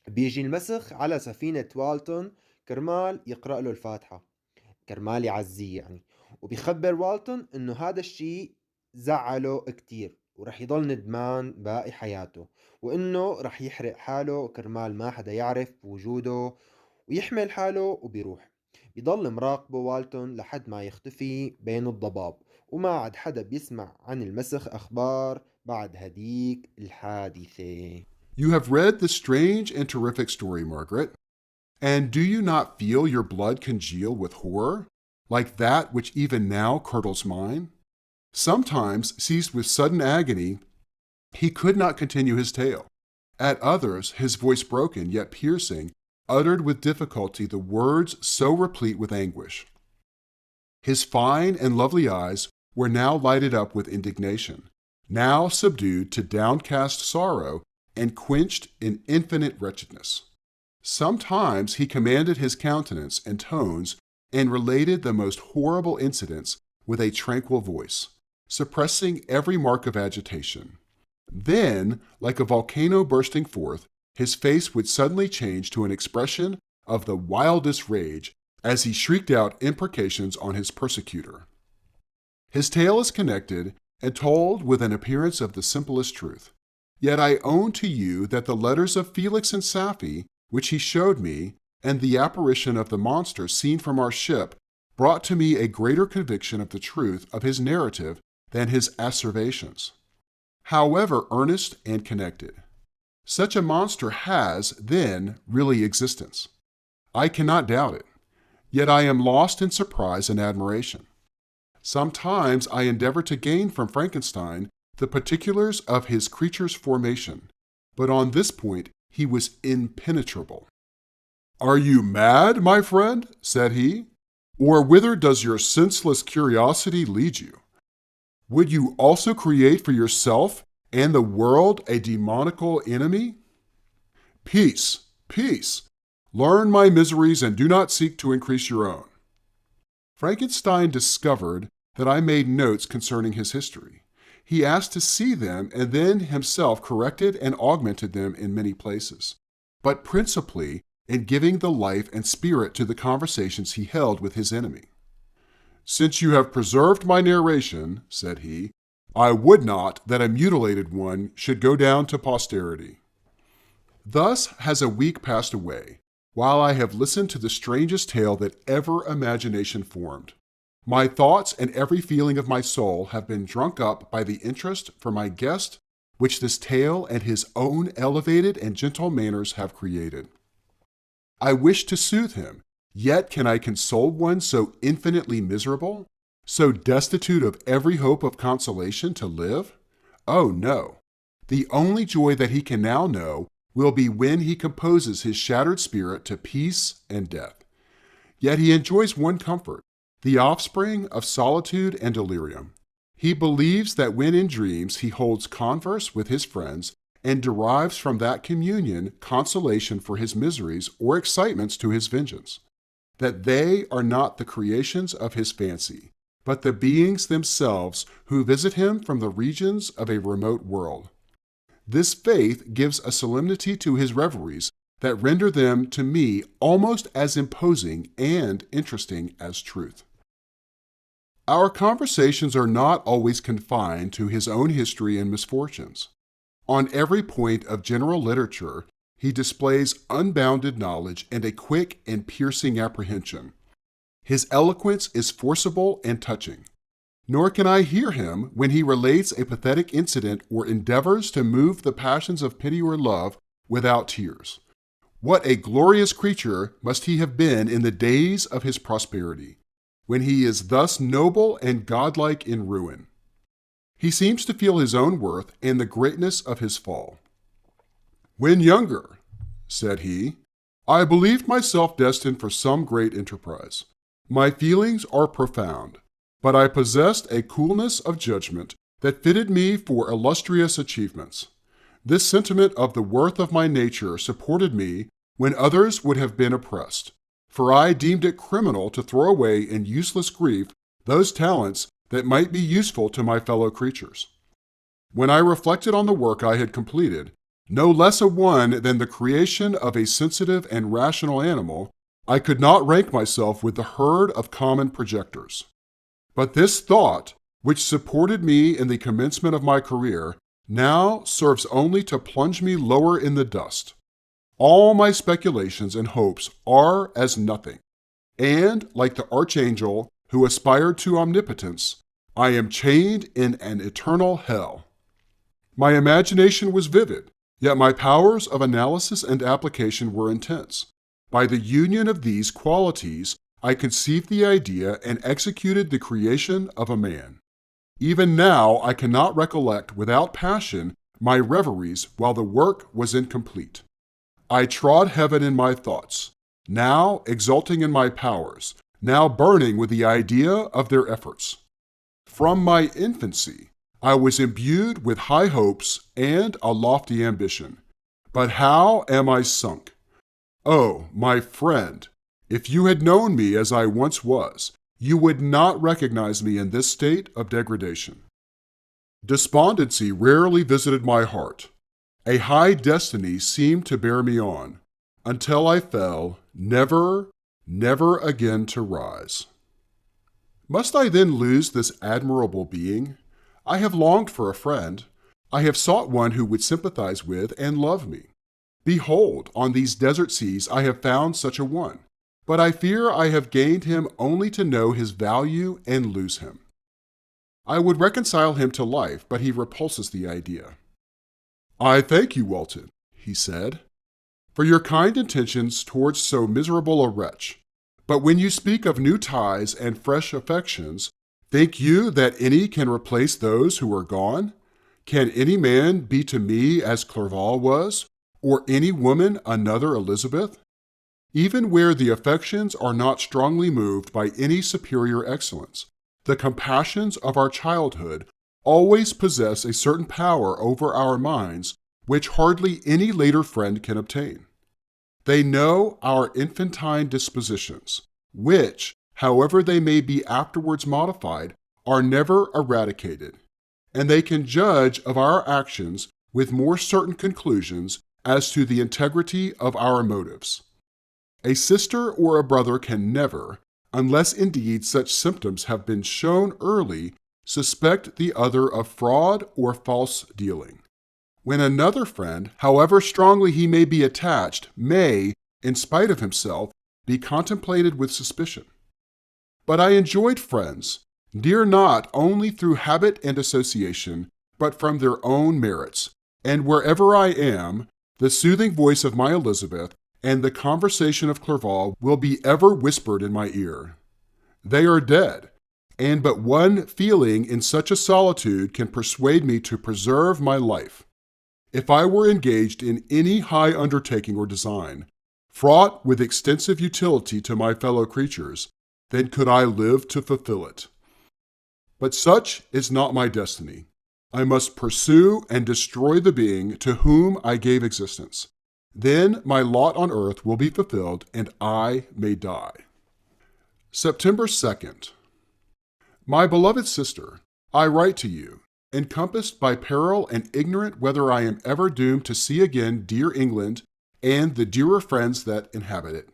بيجي المسخ على سفينة والتون كرمال يقرأ له الفاتحة، كرمال يعزيه يعني، وبيخبر والتون انه هذا الشي زعله كتير ورح يضل ندمان باقي حياته، وانه رح يحرق حاله كرمال ما حدا يعرف وجوده ويحمل حاله وبيروح. بيضل مراقبه والتون لحد ما يختفي بين الضباب، وما عاد حدا بيسمع عن المسخ أخبار بعد هديك الحادثة. You have read the strange and terrific story, Margaret, and do you not feel your blood congeal with horror, like that which even now curdles mine? Sometimes, seized with sudden agony, he could not continue his tale. At others, his voice broken yet piercing, uttered with difficulty the words so replete with anguish. His fine and lovely eyes were now lighted up with indignation, now subdued to downcast sorrow and quenched in infinite wretchedness. Sometimes he commanded his countenance and tones and related the most horrible incidents with a tranquil voice, suppressing every mark of agitation. Then, like a volcano bursting forth, his face would suddenly change to an expression of the wildest rage as he shrieked out imprecations on his persecutor. His tale is connected and told with an appearance of the simplest truth. Yet I own to you that the letters of Felix and Safie, which he showed me, and the apparition of the monster seen from our ship, brought to me a greater conviction of the truth of his narrative than his asseverations, however earnest and connected. Such a monster has, then, really existence. I cannot doubt it, yet I am lost in surprise and admiration. Sometimes I endeavor to gain from Frankenstein the particulars of his creature's formation, but on this point he was impenetrable. "Are you mad, my friend?" said he, "or whither does your senseless curiosity lead you? Would you also create for yourself and the world a demoniacal enemy? Peace, peace! Learn my miseries and do not seek to increase your own." Frankenstein discovered that I made notes concerning his history. He asked to see them and then himself corrected and augmented them in many places, but principally in giving the life and spirit to the conversations he held with his enemy. "Since you have preserved my narration," said he, "I would not that a mutilated one should go down to posterity." Thus has a week passed away, while I have listened to the strangest tale that ever imagination formed. My thoughts and every feeling of my soul have been drunk up by the interest for my guest which this tale and his own elevated and gentle manners have created. I wish to soothe him, yet can I console one so infinitely miserable, so destitute of every hope of consolation to live? Oh, no. The only joy that he can now know will be when he composes his shattered spirit to peace and death. Yet he enjoys one comfort, the offspring of solitude and delirium. He believes that when in dreams he holds converse with his friends and derives from that communion consolation for his miseries or excitements to his vengeance, that they are not the creations of his fancy, but the beings themselves who visit him from the regions of a remote world. This faith gives a solemnity to his reveries that render them to me almost as imposing and interesting as truth. Our conversations are not always confined to his own history and misfortunes. On every point of general literature, he displays unbounded knowledge and a quick and piercing apprehension. His eloquence is forcible and touching. Nor can I hear him when he relates a pathetic incident or endeavors to move the passions of pity or love without tears. What a glorious creature must he have been in the days of his prosperity, when he is thus noble and godlike in ruin. He seems to feel his own worth and the greatness of his fall. "When younger," said he, "I believed myself destined for some great enterprise. My feelings are profound, but I possessed a coolness of judgment that fitted me for illustrious achievements. This sentiment of the worth of my nature supported me when others would have been oppressed, for I deemed it criminal to throw away in useless grief those talents that might be useful to my fellow creatures. When I reflected on the work I had completed, no less a one than the creation of a sensitive and rational animal, I could not rank myself with the herd of common projectors. But this thought, which supported me in the commencement of my career, now serves only to plunge me lower in the dust. All my speculations and hopes are as nothing, and, like the archangel who aspired to omnipotence, I am chained in an eternal hell. My imagination was vivid, yet my powers of analysis and application were intense. By the union of these qualities, I conceived the idea and executed the creation of a man. Even now I cannot recollect without passion my reveries while the work was incomplete. I trod heaven in my thoughts, now exulting in my powers, now burning with the idea of their efforts. From my infancy, I was imbued with high hopes and a lofty ambition. But how am I sunk? Oh, my friend, if you had known me as I once was, you would not recognize me in this state of degradation. Despondency rarely visited my heart. A high destiny seemed to bear me on, until I fell, never again to rise. Must I then lose this admirable being? I have longed for a friend. I have sought one who would sympathize with and love me. Behold, on these desert seas I have found such a one, but I fear I have gained him only to know his value and lose him. I would reconcile him to life, but he repulses the idea. "I thank you, Walton," he said, "for your kind intentions towards so miserable a wretch. But when you speak of new ties and fresh affections, think you that any can replace those who are gone? Can any man be to me as Clerval was, or any woman another Elizabeth? Even where the affections are not strongly moved by any superior excellence, the compassions of our childhood always possess a certain power over our minds which hardly any later friend can obtain. They know our infantine dispositions, which, however they may be afterwards modified, are never eradicated, and they can judge of our actions with more certain conclusions as to the integrity of our motives. A sister or a brother can never, unless indeed such symptoms have been shown early, suspect the other of fraud or false dealing. When another friend, however strongly he may be attached, may, in spite of himself, be contemplated with suspicion. But I enjoyed friends, dear not only through habit and association, but from their own merits, and wherever I am, the soothing voice of my Elizabeth and the conversation of Clerval will be ever whispered in my ear. They are dead, and but one feeling in such a solitude can persuade me to preserve my life. If I were engaged in any high undertaking or design, fraught with extensive utility to my fellow creatures, then could I live to fulfill it. But such is not my destiny. I must pursue and destroy the being to whom I gave existence. Then my lot on earth will be fulfilled, and I may die. September 2nd. My beloved sister, I write to you, encompassed by peril and ignorant whether I am ever doomed to see again dear England and the dearer friends that inhabit it.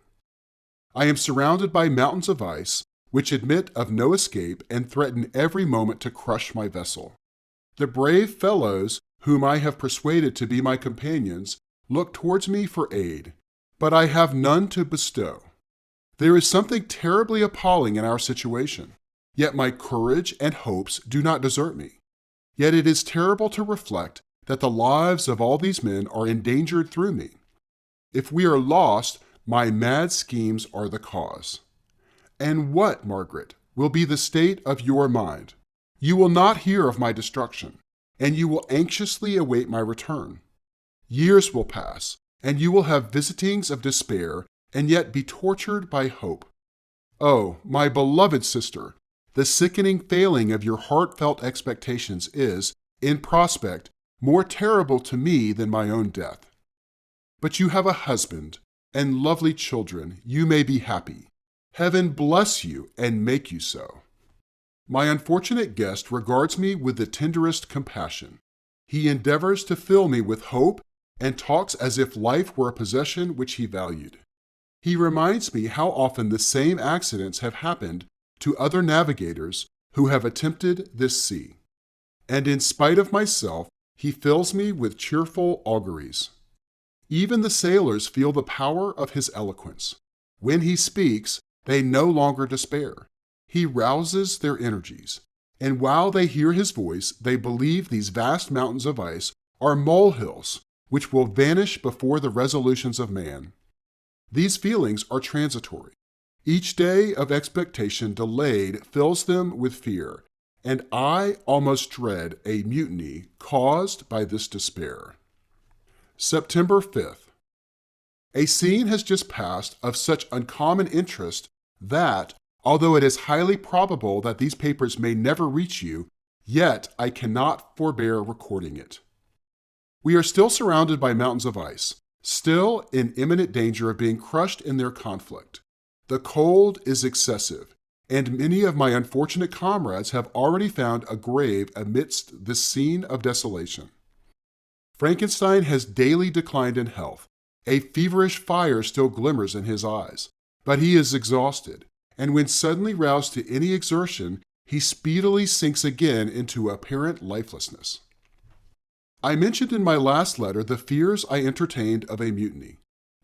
I am surrounded by mountains of ice, which admit of no escape and threaten every moment to crush my vessel. The brave fellows whom I have persuaded to be my companions look towards me for aid, but I have none to bestow. There is something terribly appalling in our situation, yet my courage and hopes do not desert me. Yet it is terrible to reflect that the lives of all these men are endangered through me. If we are lost, my mad schemes are the cause. And what, Margaret, will be the state of your mind? You will not hear of my destruction, and you will anxiously await my return. Years will pass, and you will have visitings of despair, and yet be tortured by hope. Oh, my beloved sister, the sickening failing of your heartfelt expectations is, in prospect, more terrible to me than my own death. But you have a husband and lovely children. You may be happy. Heaven bless you and make you so. My unfortunate guest regards me with the tenderest compassion. He endeavors to fill me with hope and talks as if life were a possession which he valued. He reminds me how often the same accidents have happened to other navigators who have attempted this sea. And in spite of myself, he fills me with cheerful auguries. Even the sailors feel the power of his eloquence. When he speaks, they no longer despair. He rouses their energies, and while they hear his voice, they believe these vast mountains of ice are molehills which will vanish before the resolutions of man. These feelings are transitory. Each day of expectation delayed fills them with fear, and I almost dread a mutiny caused by this despair. September 5th. A scene has just passed of such uncommon interest that, although it is highly probable that these papers may never reach you, yet I cannot forbear recording it. We are still surrounded by mountains of ice, still in imminent danger of being crushed in their conflict. The cold is excessive, and many of my unfortunate comrades have already found a grave amidst this scene of desolation. Frankenstein has daily declined in health. A feverish fire still glimmers in his eyes, but he is exhausted, and when suddenly roused to any exertion, he speedily sinks again into apparent lifelessness. I mentioned in my last letter the fears I entertained of a mutiny.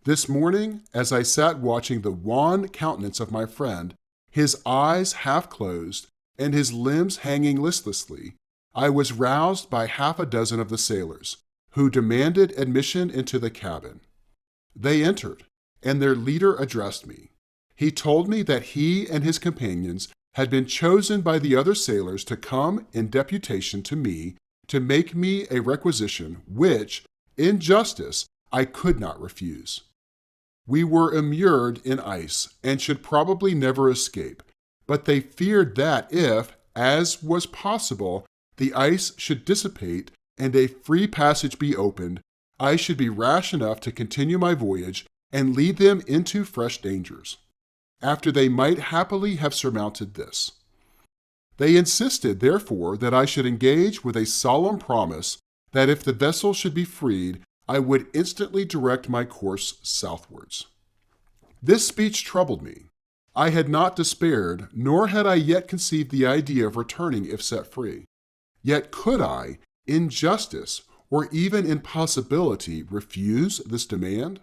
This morning, as I sat watching the wan countenance of my friend, his eyes half closed and his limbs hanging listlessly, I was roused by half a dozen of the sailors, who demanded admission into the cabin. They entered, and their leader addressed me. He told me that he and his companions had been chosen by the other sailors to come in deputation to me to make me a requisition which, in justice, I could not refuse. We were immured in ice and should probably never escape, but they feared that if, as was possible, the ice should dissipate and a free passage be opened, I should be rash enough to continue my voyage and lead them into fresh dangers, after they might happily have surmounted this. They insisted, therefore, that I should engage with a solemn promise that if the vessel should be freed, I would instantly direct my course southwards. This speech troubled me. I had not despaired, nor had I yet conceived the idea of returning if set free. Yet could I, in justice, or even in possibility, refuse this demand?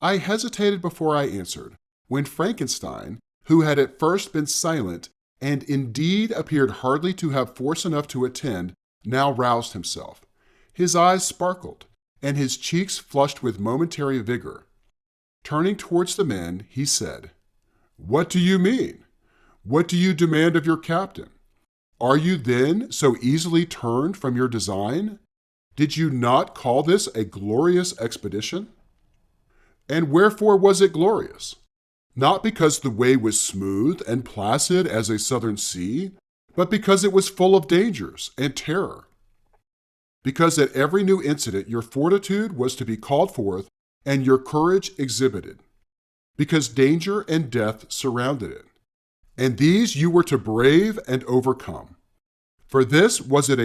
I hesitated before I answered, when Frankenstein, who had at first been silent, and indeed appeared hardly to have force enough to attend, now roused himself. His eyes sparkled, and his cheeks flushed with momentary vigor. Turning towards the men, he said, "What do you mean? What do you demand of your captain? Are you then so easily turned from your design? Did you not call this a glorious expedition? And wherefore was it glorious? Not because the way was smooth and placid as a southern sea, but because it was full of dangers and terror. Because at every new incident your fortitude was to be called forth and your courage exhibited. Because danger and death surrounded it. And these you were to brave and overcome. For this was it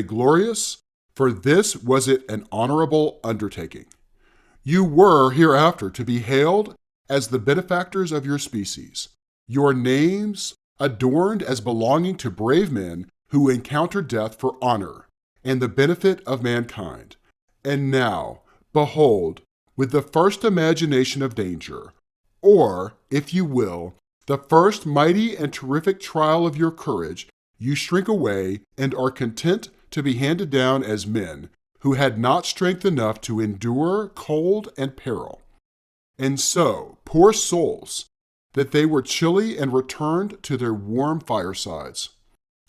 an honorable undertaking. You were hereafter to be hailed as the benefactors of your species, your names adorned as belonging to brave men who encountered death for honor and the benefit of mankind. And now, behold, with the first imagination of danger, or, if you will, the first mighty and terrific trial of your courage, you shrink away and are content to be handed down as men who had not strength enough to endure cold and peril. And so, poor souls, that they were chilly and returned to their warm firesides.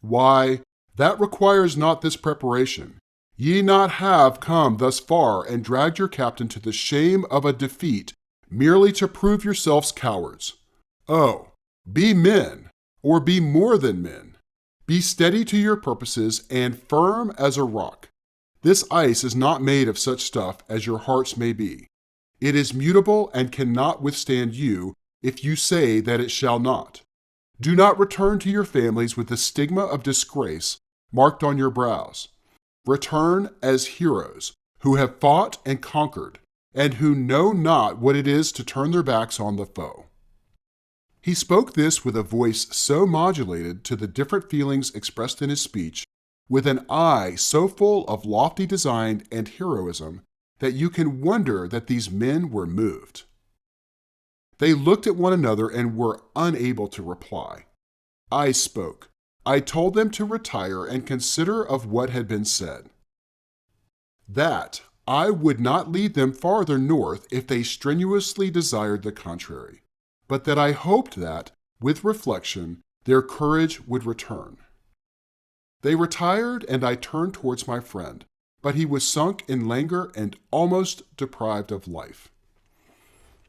Why, that requires not this preparation. Ye not have come thus far and dragged your captain to the shame of a defeat merely to prove yourselves cowards. Oh, be men, or be more than men. Be steady to your purposes and firm as a rock. This ice is not made of such stuff as your hearts may be. It is mutable and cannot withstand you if you say that it shall not. Do not return to your families with the stigma of disgrace marked on your brows. Return as heroes who have fought and conquered, and who know not what it is to turn their backs on the foe. He spoke this with a voice so modulated to the different feelings expressed in his speech, with an eye so full of lofty design and heroism, that you can wonder that these men were moved. They looked at one another and were unable to reply. I spoke. I told them to retire and consider of what had been said. That I would not lead them farther north if they strenuously desired the contrary, but that I hoped that, with reflection, their courage would return. They retired, and I turned towards my friend, but he was sunk in languor and almost deprived of life.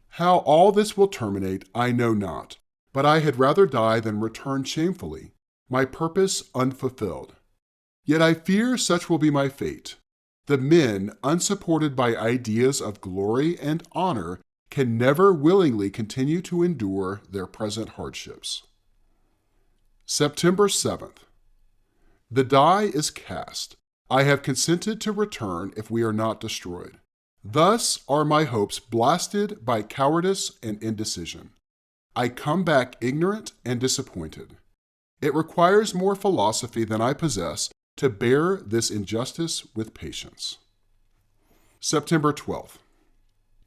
How all this will terminate, I know not, but I had rather die than return shamefully, my purpose unfulfilled. Yet I fear such will be my fate. The men, unsupported by ideas of glory and honor, can never willingly continue to endure their present hardships. September 7th. The die is cast. I have consented to return if we are not destroyed. Thus are my hopes blasted by cowardice and indecision. I come back ignorant and disappointed. It requires more philosophy than I possess to bear this injustice with patience. September 12th.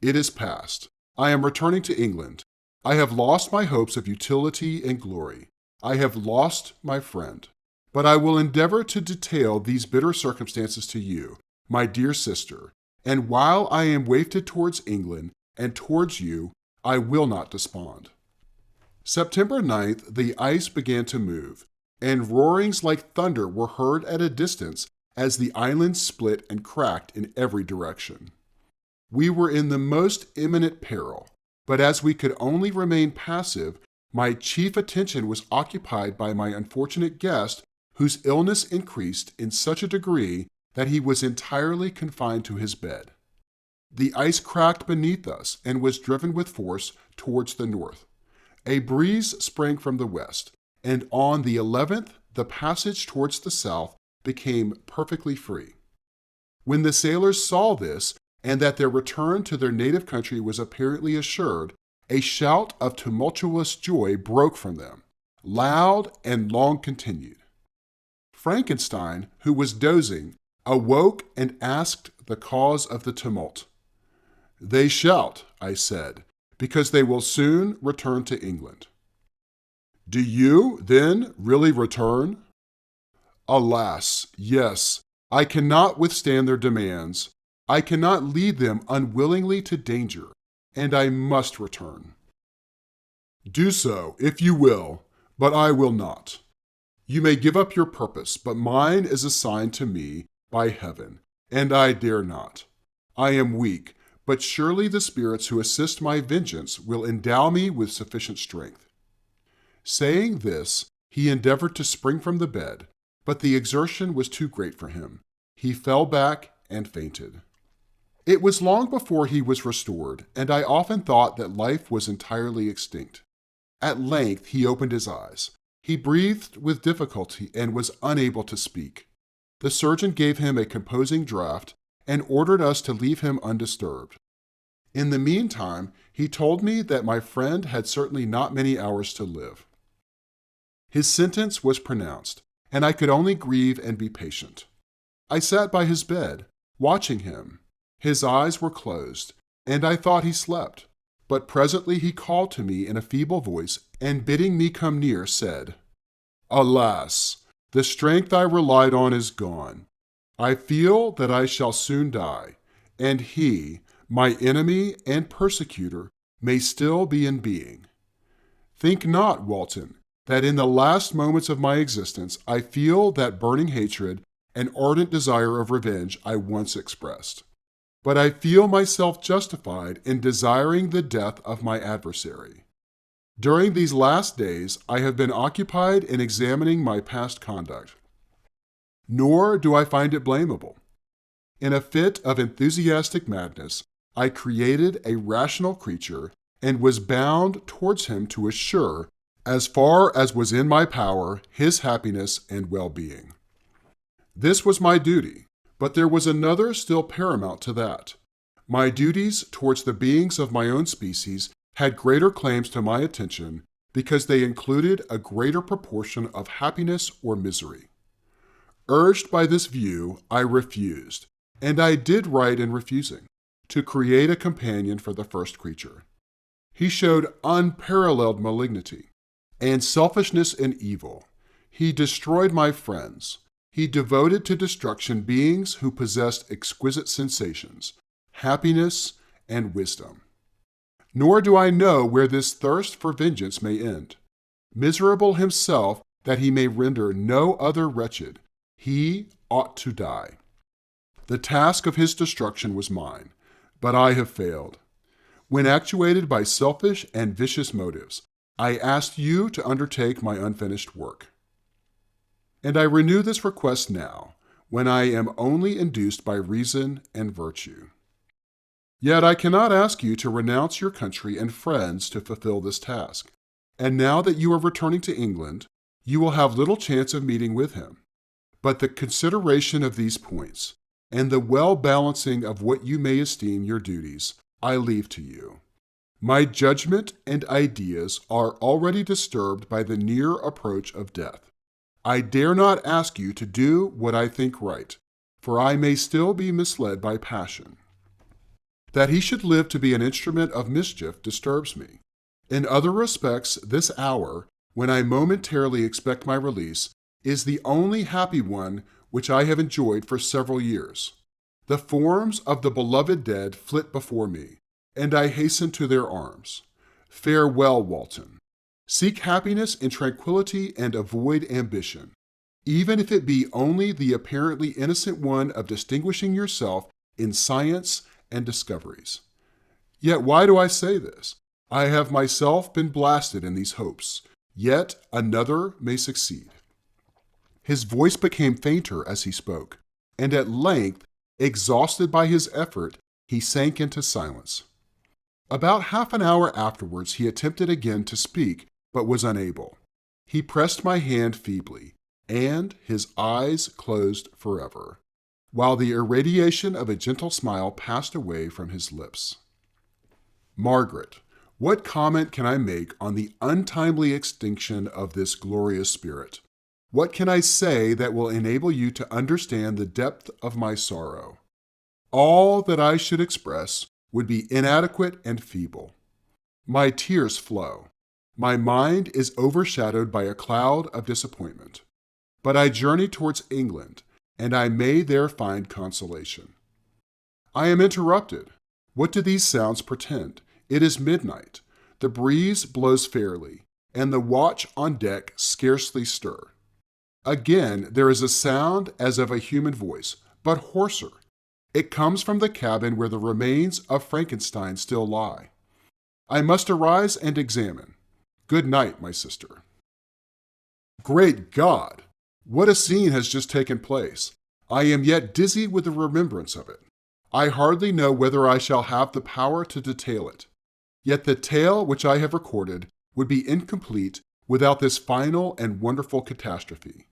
It is past. I am returning to England. I have lost my hopes of utility and glory. I have lost my friend. But I will endeavor to detail these bitter circumstances to you, my dear sister, and while I am wafted towards England and towards you, I will not despond. September 9th, the ice began to move, and roarings like thunder were heard at a distance as the island split and cracked in every direction. We were in the most imminent peril, but as we could only remain passive, my chief attention was occupied by my unfortunate guest, whose illness increased in such a degree that he was entirely confined to his bed. The ice cracked beneath us and was driven with force towards the north. A breeze sprang from the west, and on the 11th the passage towards the south became perfectly free. When the sailors saw this, and that their return to their native country was apparently assured, a shout of tumultuous joy broke from them, loud and long continued. Frankenstein, who was dozing, awoke and asked the cause of the tumult. "They shout," I said, "because they will soon return to England." "Do you, then, really return?" "Alas, yes. I cannot withstand their demands. I cannot lead them unwillingly to danger, and I must return." "Do so, if you will, but I will not. You may give up your purpose, but mine is assigned to me by heaven, and I dare not. I am weak, but surely the spirits who assist my vengeance will endow me with sufficient strength." Saying this, he endeavored to spring from the bed, but the exertion was too great for him. He fell back and fainted. It was long before he was restored, and I often thought that life was entirely extinct. At length he opened his eyes. He breathed with difficulty and was unable to speak. The surgeon gave him a composing draught and ordered us to leave him undisturbed. In the meantime, he told me that my friend had certainly not many hours to live. His sentence was pronounced, and I could only grieve and be patient. I sat by his bed, watching him. His eyes were closed, and I thought he slept. But presently he called to me in a feeble voice, and bidding me come near, said, Alas, the strength I relied on is gone. I feel that I shall soon die, and he, my enemy and persecutor, may still be in being. Think not, Walton, that in the last moments of my existence I feel that burning hatred and ardent desire of revenge I once expressed. But I feel myself justified in desiring the death of my adversary. During these last days, I have been occupied in examining my past conduct. Nor do I find it blamable. In a fit of enthusiastic madness, I created a rational creature and was bound towards him to assure, as far as was in my power, his happiness and well-being. This was my duty, but there was another still paramount to that. My duties towards the beings of my own species had greater claims to my attention because they included a greater proportion of happiness or misery. Urged by this view, I refused, and I did right in refusing, to create a companion for the first creature. He showed unparalleled malignity and selfishness and evil. He destroyed my friends. He devoted to destruction beings who possessed exquisite sensations, happiness, and wisdom. Nor do I know where this thirst for vengeance may end. Miserable himself that he may render no other wretched, he ought to die. The task of his destruction was mine, but I have failed. When actuated by selfish and vicious motives, I asked you to undertake my unfinished work. And I renew this request now, when I am only induced by reason and virtue. Yet I cannot ask you to renounce your country and friends to fulfill this task, and now that you are returning to England, you will have little chance of meeting with him. But the consideration of these points, and the well-balancing of what you may esteem your duties, I leave to you. My judgment and ideas are already disturbed by the near approach of death. I dare not ask you to do what I think right, for I may still be misled by passion. That he should live to be an instrument of mischief disturbs me. In other respects, this hour, when I momentarily expect my release, is the only happy one which I have enjoyed for several years. The forms of the beloved dead flit before me, and I hasten to their arms. Farewell, Walton. Seek happiness in tranquility and avoid ambition, even if it be only the apparently innocent one of distinguishing yourself in science and discoveries. Yet why do I say this? I have myself been blasted in these hopes, yet another may succeed. His voice became fainter as he spoke, and at length, exhausted by his effort, he sank into silence. About half an hour afterwards he attempted again to speak, but was unable. He pressed my hand feebly, and his eyes closed forever, while the irradiation of a gentle smile passed away from his lips. Margaret, what comment can I make on the untimely extinction of this glorious spirit? What can I say that will enable you to understand the depth of my sorrow? All that I should express would be inadequate and feeble. My tears flow. My mind is overshadowed by a cloud of disappointment. But I journey towards England, and I may there find consolation. I am interrupted. What do these sounds portend? It is midnight. The breeze blows fairly, and the watch on deck scarcely stir. Again, there is a sound as of a human voice, but hoarser. It comes from the cabin where the remains of Frankenstein still lie. I must arise and examine. Good night, my sister. Great God! What a scene has just taken place. I am yet dizzy with the remembrance of it. I hardly know whether I shall have the power to detail it. Yet the tale which I have recorded would be incomplete without this final and wonderful catastrophe.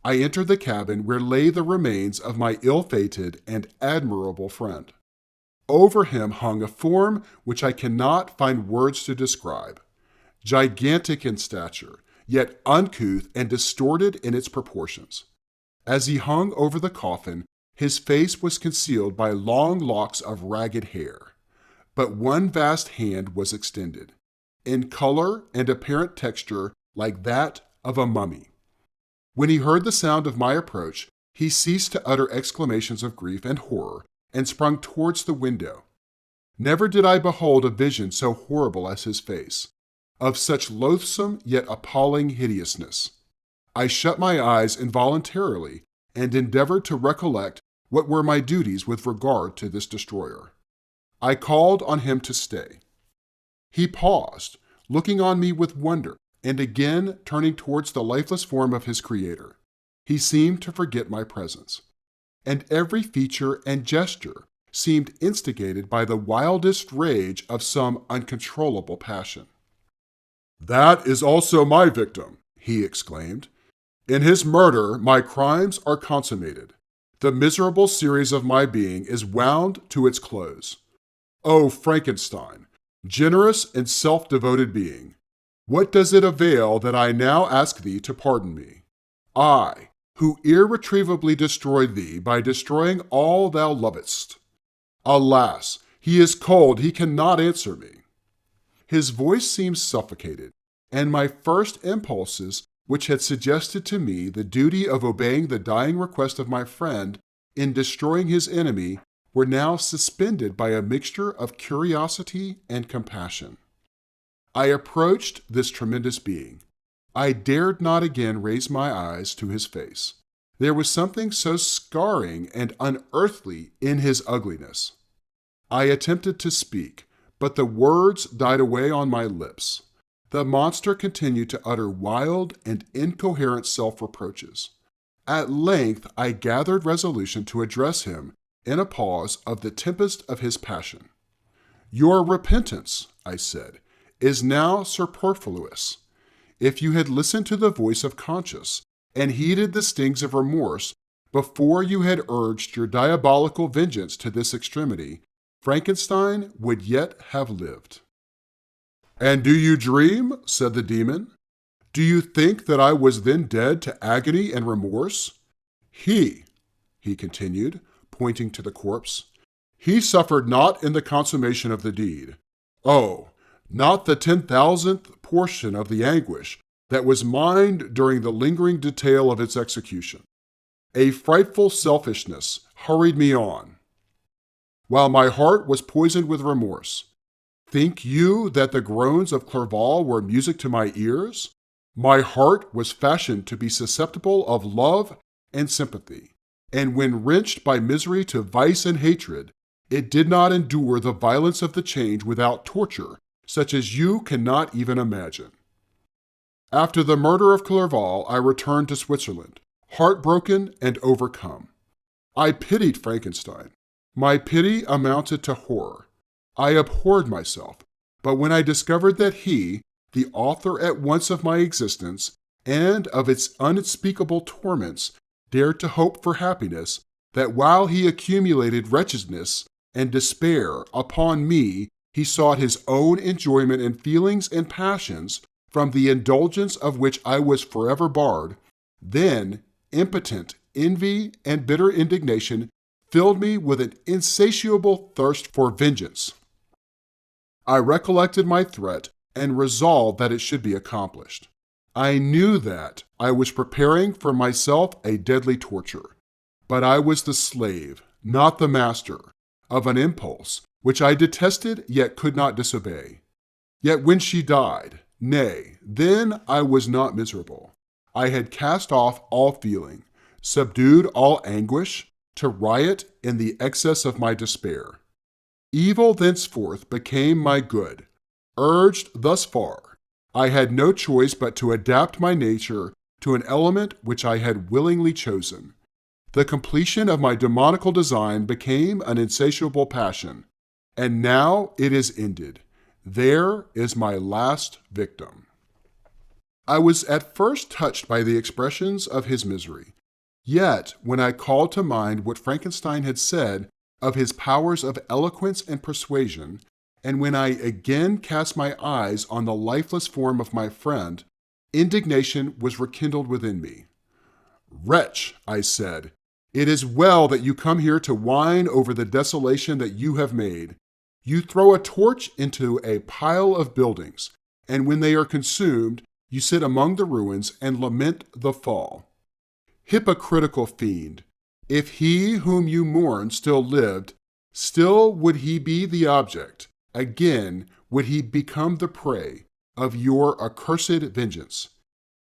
I entered the cabin where lay the remains of my ill-fated and admirable friend. Over him hung a form which I cannot find words to describe. Gigantic in stature, yet uncouth and distorted in its proportions. As he hung over the coffin, his face was concealed by long locks of ragged hair. but one vast hand was extended, in color and apparent texture like that of a mummy. When he heard the sound of my approach, he ceased to utter exclamations of grief and horror and sprung towards the window. Never did I behold a vision so horrible as his face, of such loathsome yet appalling hideousness. I shut my eyes involuntarily and endeavored to recollect what were my duties with regard to this destroyer. I called on him to stay. He paused, looking on me with wonder, and again turning towards the lifeless form of his creator. He seemed to forget my presence, and every feature and gesture seemed instigated by the wildest rage of some uncontrollable passion. "That is also my victim," he exclaimed. "In his murder, my crimes are consummated. The miserable series of my being is wound to its close. O Frankenstein, generous and self-devoted being, what does it avail that I now ask thee to pardon me? I, who irretrievably destroyed thee by destroying all thou lovedst. Alas, he is cold, he cannot answer me." His voice seemed suffocated, and my first impulses, which had suggested to me the duty of obeying the dying request of my friend in destroying his enemy, were now suspended by a mixture of curiosity and compassion. I approached this tremendous being. I dared not again raise my eyes to his face. There was something so scarring and unearthly in his ugliness. I attempted to speak, but the words died away on my lips. The monster continued to utter wild and incoherent self-reproaches. At length I gathered resolution to address him in a pause of the tempest of his passion. "Your repentance," I said, "is now superfluous. If you had listened to the voice of conscience and heeded the stings of remorse before you had urged your diabolical vengeance to this extremity, Frankenstein would yet have lived." "And do you dream?" said the demon. "Do you think that I was then dead to agony and remorse? He continued, pointing to the corpse, "he suffered not in the consummation of the deed. Oh, not the 10,000th portion of the anguish that was mine during the lingering detail of its execution. A frightful selfishness hurried me on, while my heart was poisoned with remorse. Think you that the groans of Clerval were music to my ears? My heart was fashioned to be susceptible of love and sympathy, and when wrenched by misery to vice and hatred, it did not endure the violence of the change without torture, such as you cannot even imagine. After the murder of Clerval, I returned to Switzerland, heartbroken and overcome. I pitied Frankenstein. My pity amounted to horror. I abhorred myself, but when I discovered that he, the author at once of my existence and of its unspeakable torments, dared to hope for happiness, that while he accumulated wretchedness and despair upon me, he sought his own enjoyment in feelings and passions from the indulgence of which I was forever barred, then impotent envy and bitter indignation filled me with an insatiable thirst for vengeance. I recollected my threat and resolved that it should be accomplished. I knew that I was preparing for myself a deadly torture, but I was the slave, not the master, of an impulse which I detested yet could not disobey. Yet when she died, nay, then I was not miserable. I had cast off all feeling, subdued all anguish, to riot in the excess of my despair. Evil thenceforth became my good. Urged thus far, I had no choice but to adapt my nature to an element which I had willingly chosen. The completion of my demoniacal design became an insatiable passion, and now it is ended. There is my last victim. I was at first touched by the expressions of his misery. Yet, when I called to mind what Frankenstein had said of his powers of eloquence and persuasion, and when I again cast my eyes on the lifeless form of my friend, indignation was rekindled within me. "Wretch," I said, "it is well that you come here to whine over the desolation that you have made. You throw a torch into a pile of buildings, and when they are consumed, you sit among the ruins and lament the fall. Hypocritical fiend, if he whom you mourn still lived, still would he be the object, again would he become the prey of your accursed vengeance.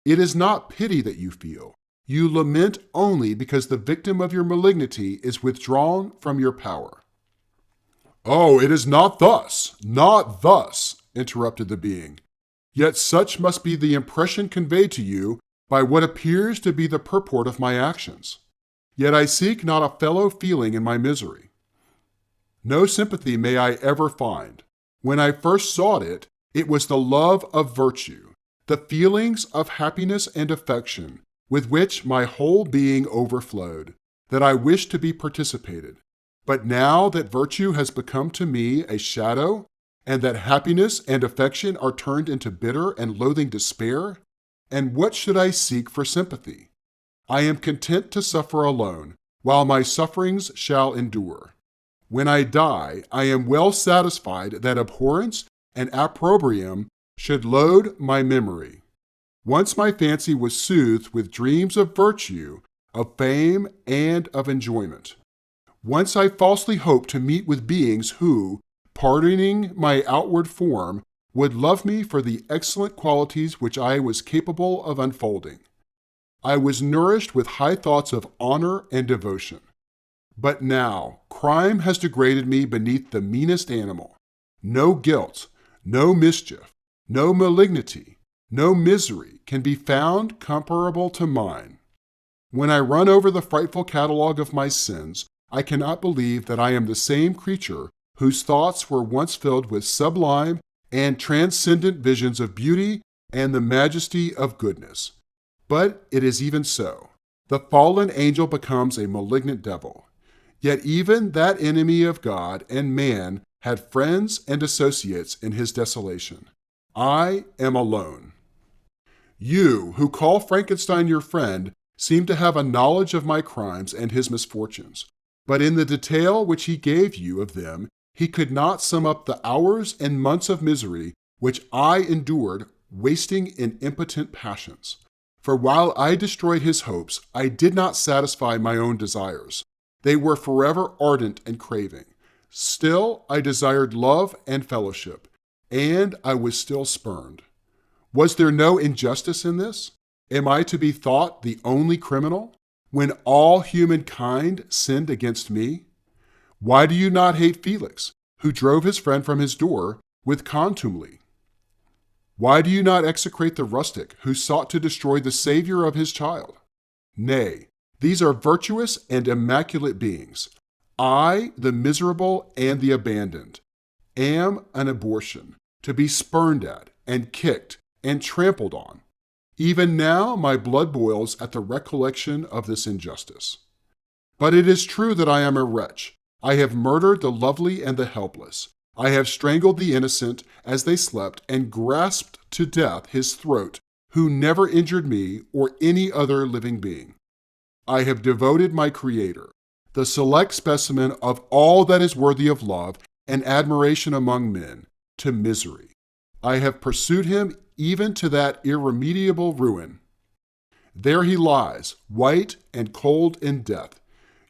It is not pity that you feel. You lament only because the victim of your malignity is withdrawn from your power. Oh, it is not thus, interrupted the being. Yet such must be the impression conveyed to you by what appears to be the purport of my actions. Yet I seek not a fellow feeling in my misery. No sympathy may I ever find. When I first sought it, it was the love of virtue, the feelings of happiness and affection with which my whole being overflowed, that I wished to be participated. But now that virtue has become to me a shadow, and that happiness and affection are turned into bitter and loathing despair, and what should I seek for sympathy? I am content to suffer alone, while my sufferings shall endure. When I die, I am well satisfied that abhorrence and opprobrium should load my memory. Once my fancy was soothed with dreams of virtue, of fame, and of enjoyment. Once I falsely hoped to meet with beings who, pardoning my outward form, would love me for the excellent qualities which I was capable of unfolding. I was nourished with high thoughts of honor and devotion. But now, crime has degraded me beneath the meanest animal. No guilt, no mischief, no malignity, no misery can be found comparable to mine. When I run over the frightful catalogue of my sins, I cannot believe that I am the same creature whose thoughts were once filled with sublime and transcendent visions of beauty and the majesty of goodness. But it is even so. The fallen angel becomes a malignant devil. Yet even that enemy of God and man had friends and associates in his desolation. I am alone. You, who call Frankenstein your friend, seem to have a knowledge of my crimes and his misfortunes. But in the detail which he gave you of them, he could not sum up the hours and months of misery which I endured, wasting in impotent passions. For while I destroyed his hopes, I did not satisfy my own desires. They were forever ardent and craving. Still, I desired love and fellowship, and I was still spurned. Was there no injustice in this? Am I to be thought the only criminal, when all humankind sinned against me? Why do you not hate Felix, who drove his friend from his door with contumely? Why do you not execrate the rustic who sought to destroy the Savior of his child? Nay, these are virtuous and immaculate beings. I, the miserable and the abandoned, am an abortion, to be spurned at and kicked and trampled on. Even now my blood boils at the recollection of this injustice. But it is true that I am a wretch. I have murdered the lovely and the helpless. I have strangled the innocent as they slept and grasped to death his throat, who never injured me or any other living being. I have devoted my Creator, the select specimen of all that is worthy of love and admiration among men, to misery. I have pursued him even to that irremediable ruin. There he lies, white and cold in death.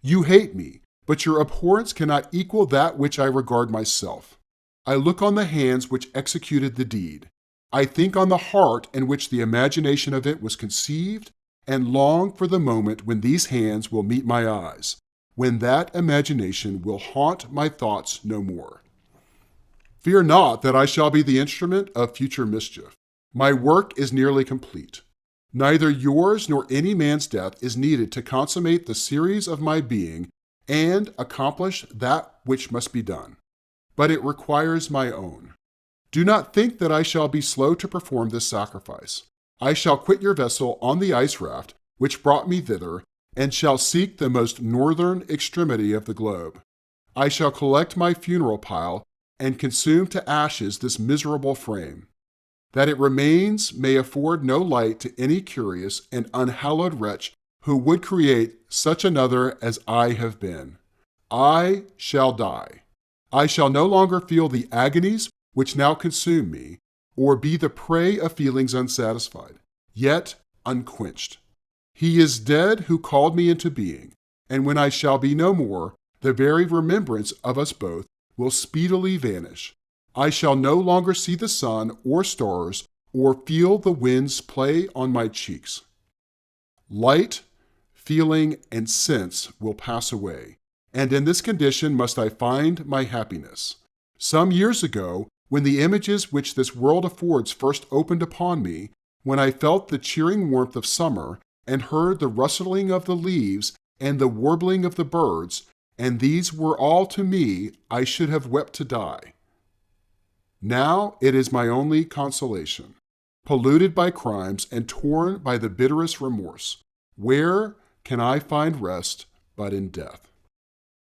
You hate me, but your abhorrence cannot equal that which I regard myself. I look on the hands which executed the deed. I think on the heart in which the imagination of it was conceived, and long for the moment when these hands will meet my eyes, when that imagination will haunt my thoughts no more. Fear not that I shall be the instrument of future mischief. My work is nearly complete. Neither yours nor any man's death is needed to consummate the series of my being and accomplish that which must be done. But it requires my own. Do not think that I shall be slow to perform this sacrifice. I shall quit your vessel on the ice raft which brought me thither, and shall seek the most northern extremity of the globe. I shall collect my funeral pile and consume to ashes this miserable frame. That it remains may afford no light to any curious and unhallowed wretch who would create such another as I have been. I shall die. I shall no longer feel the agonies which now consume me, or be the prey of feelings unsatisfied, yet unquenched. He is dead who called me into being, and when I shall be no more, the very remembrance of us both will speedily vanish. I shall no longer see the sun or stars, or feel the winds play on my cheeks. Light, feeling, and sense will pass away, and in this condition must I find my happiness. Some years ago, when the images which this world affords first opened upon me, when I felt the cheering warmth of summer, and heard the rustling of the leaves and the warbling of the birds, and these were all to me, I should have wept to die. Now it is my only consolation, polluted by crimes and torn by the bitterest remorse. Where can I find rest but in death?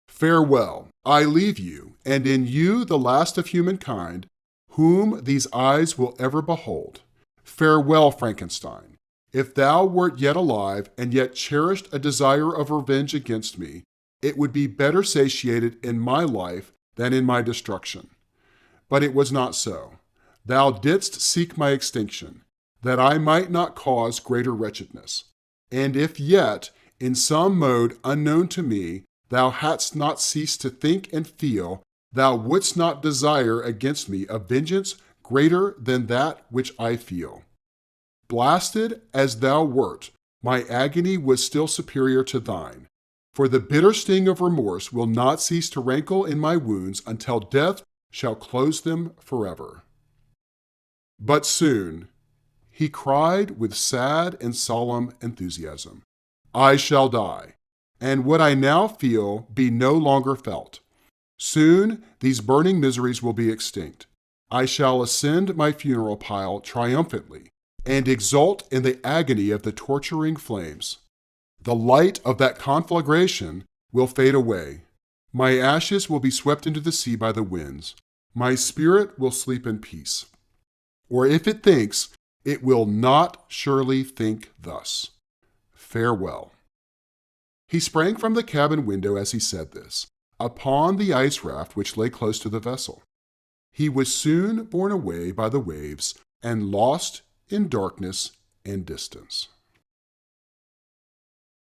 Farewell, I leave you, and in you the last of humankind, whom these eyes will ever behold. Farewell, Frankenstein. If thou wert yet alive, and yet cherished a desire of revenge against me, it would be better satiated in my life than in my destruction. But it was not so. Thou didst seek my extinction, that I might not cause greater wretchedness. And if yet, in some mode unknown to me, thou hadst not ceased to think and feel, thou wouldst not desire against me a vengeance greater than that which I feel. Blasted as thou wert, my agony was still superior to thine, for the bitter sting of remorse will not cease to rankle in my wounds until death shall close them forever. But soon, he cried with sad and solemn enthusiasm, I shall die, and what I now feel be no longer felt. Soon these burning miseries will be extinct. I shall ascend my funeral pile triumphantly, and exult in the agony of the torturing flames. The light of that conflagration will fade away. My ashes will be swept into the sea by the winds. My spirit will sleep in peace. Or if it thinks, it will not surely think thus. Farewell. He sprang from the cabin window as he said this, upon the ice raft which lay close to the vessel. He was soon borne away by the waves and lost in darkness and distance.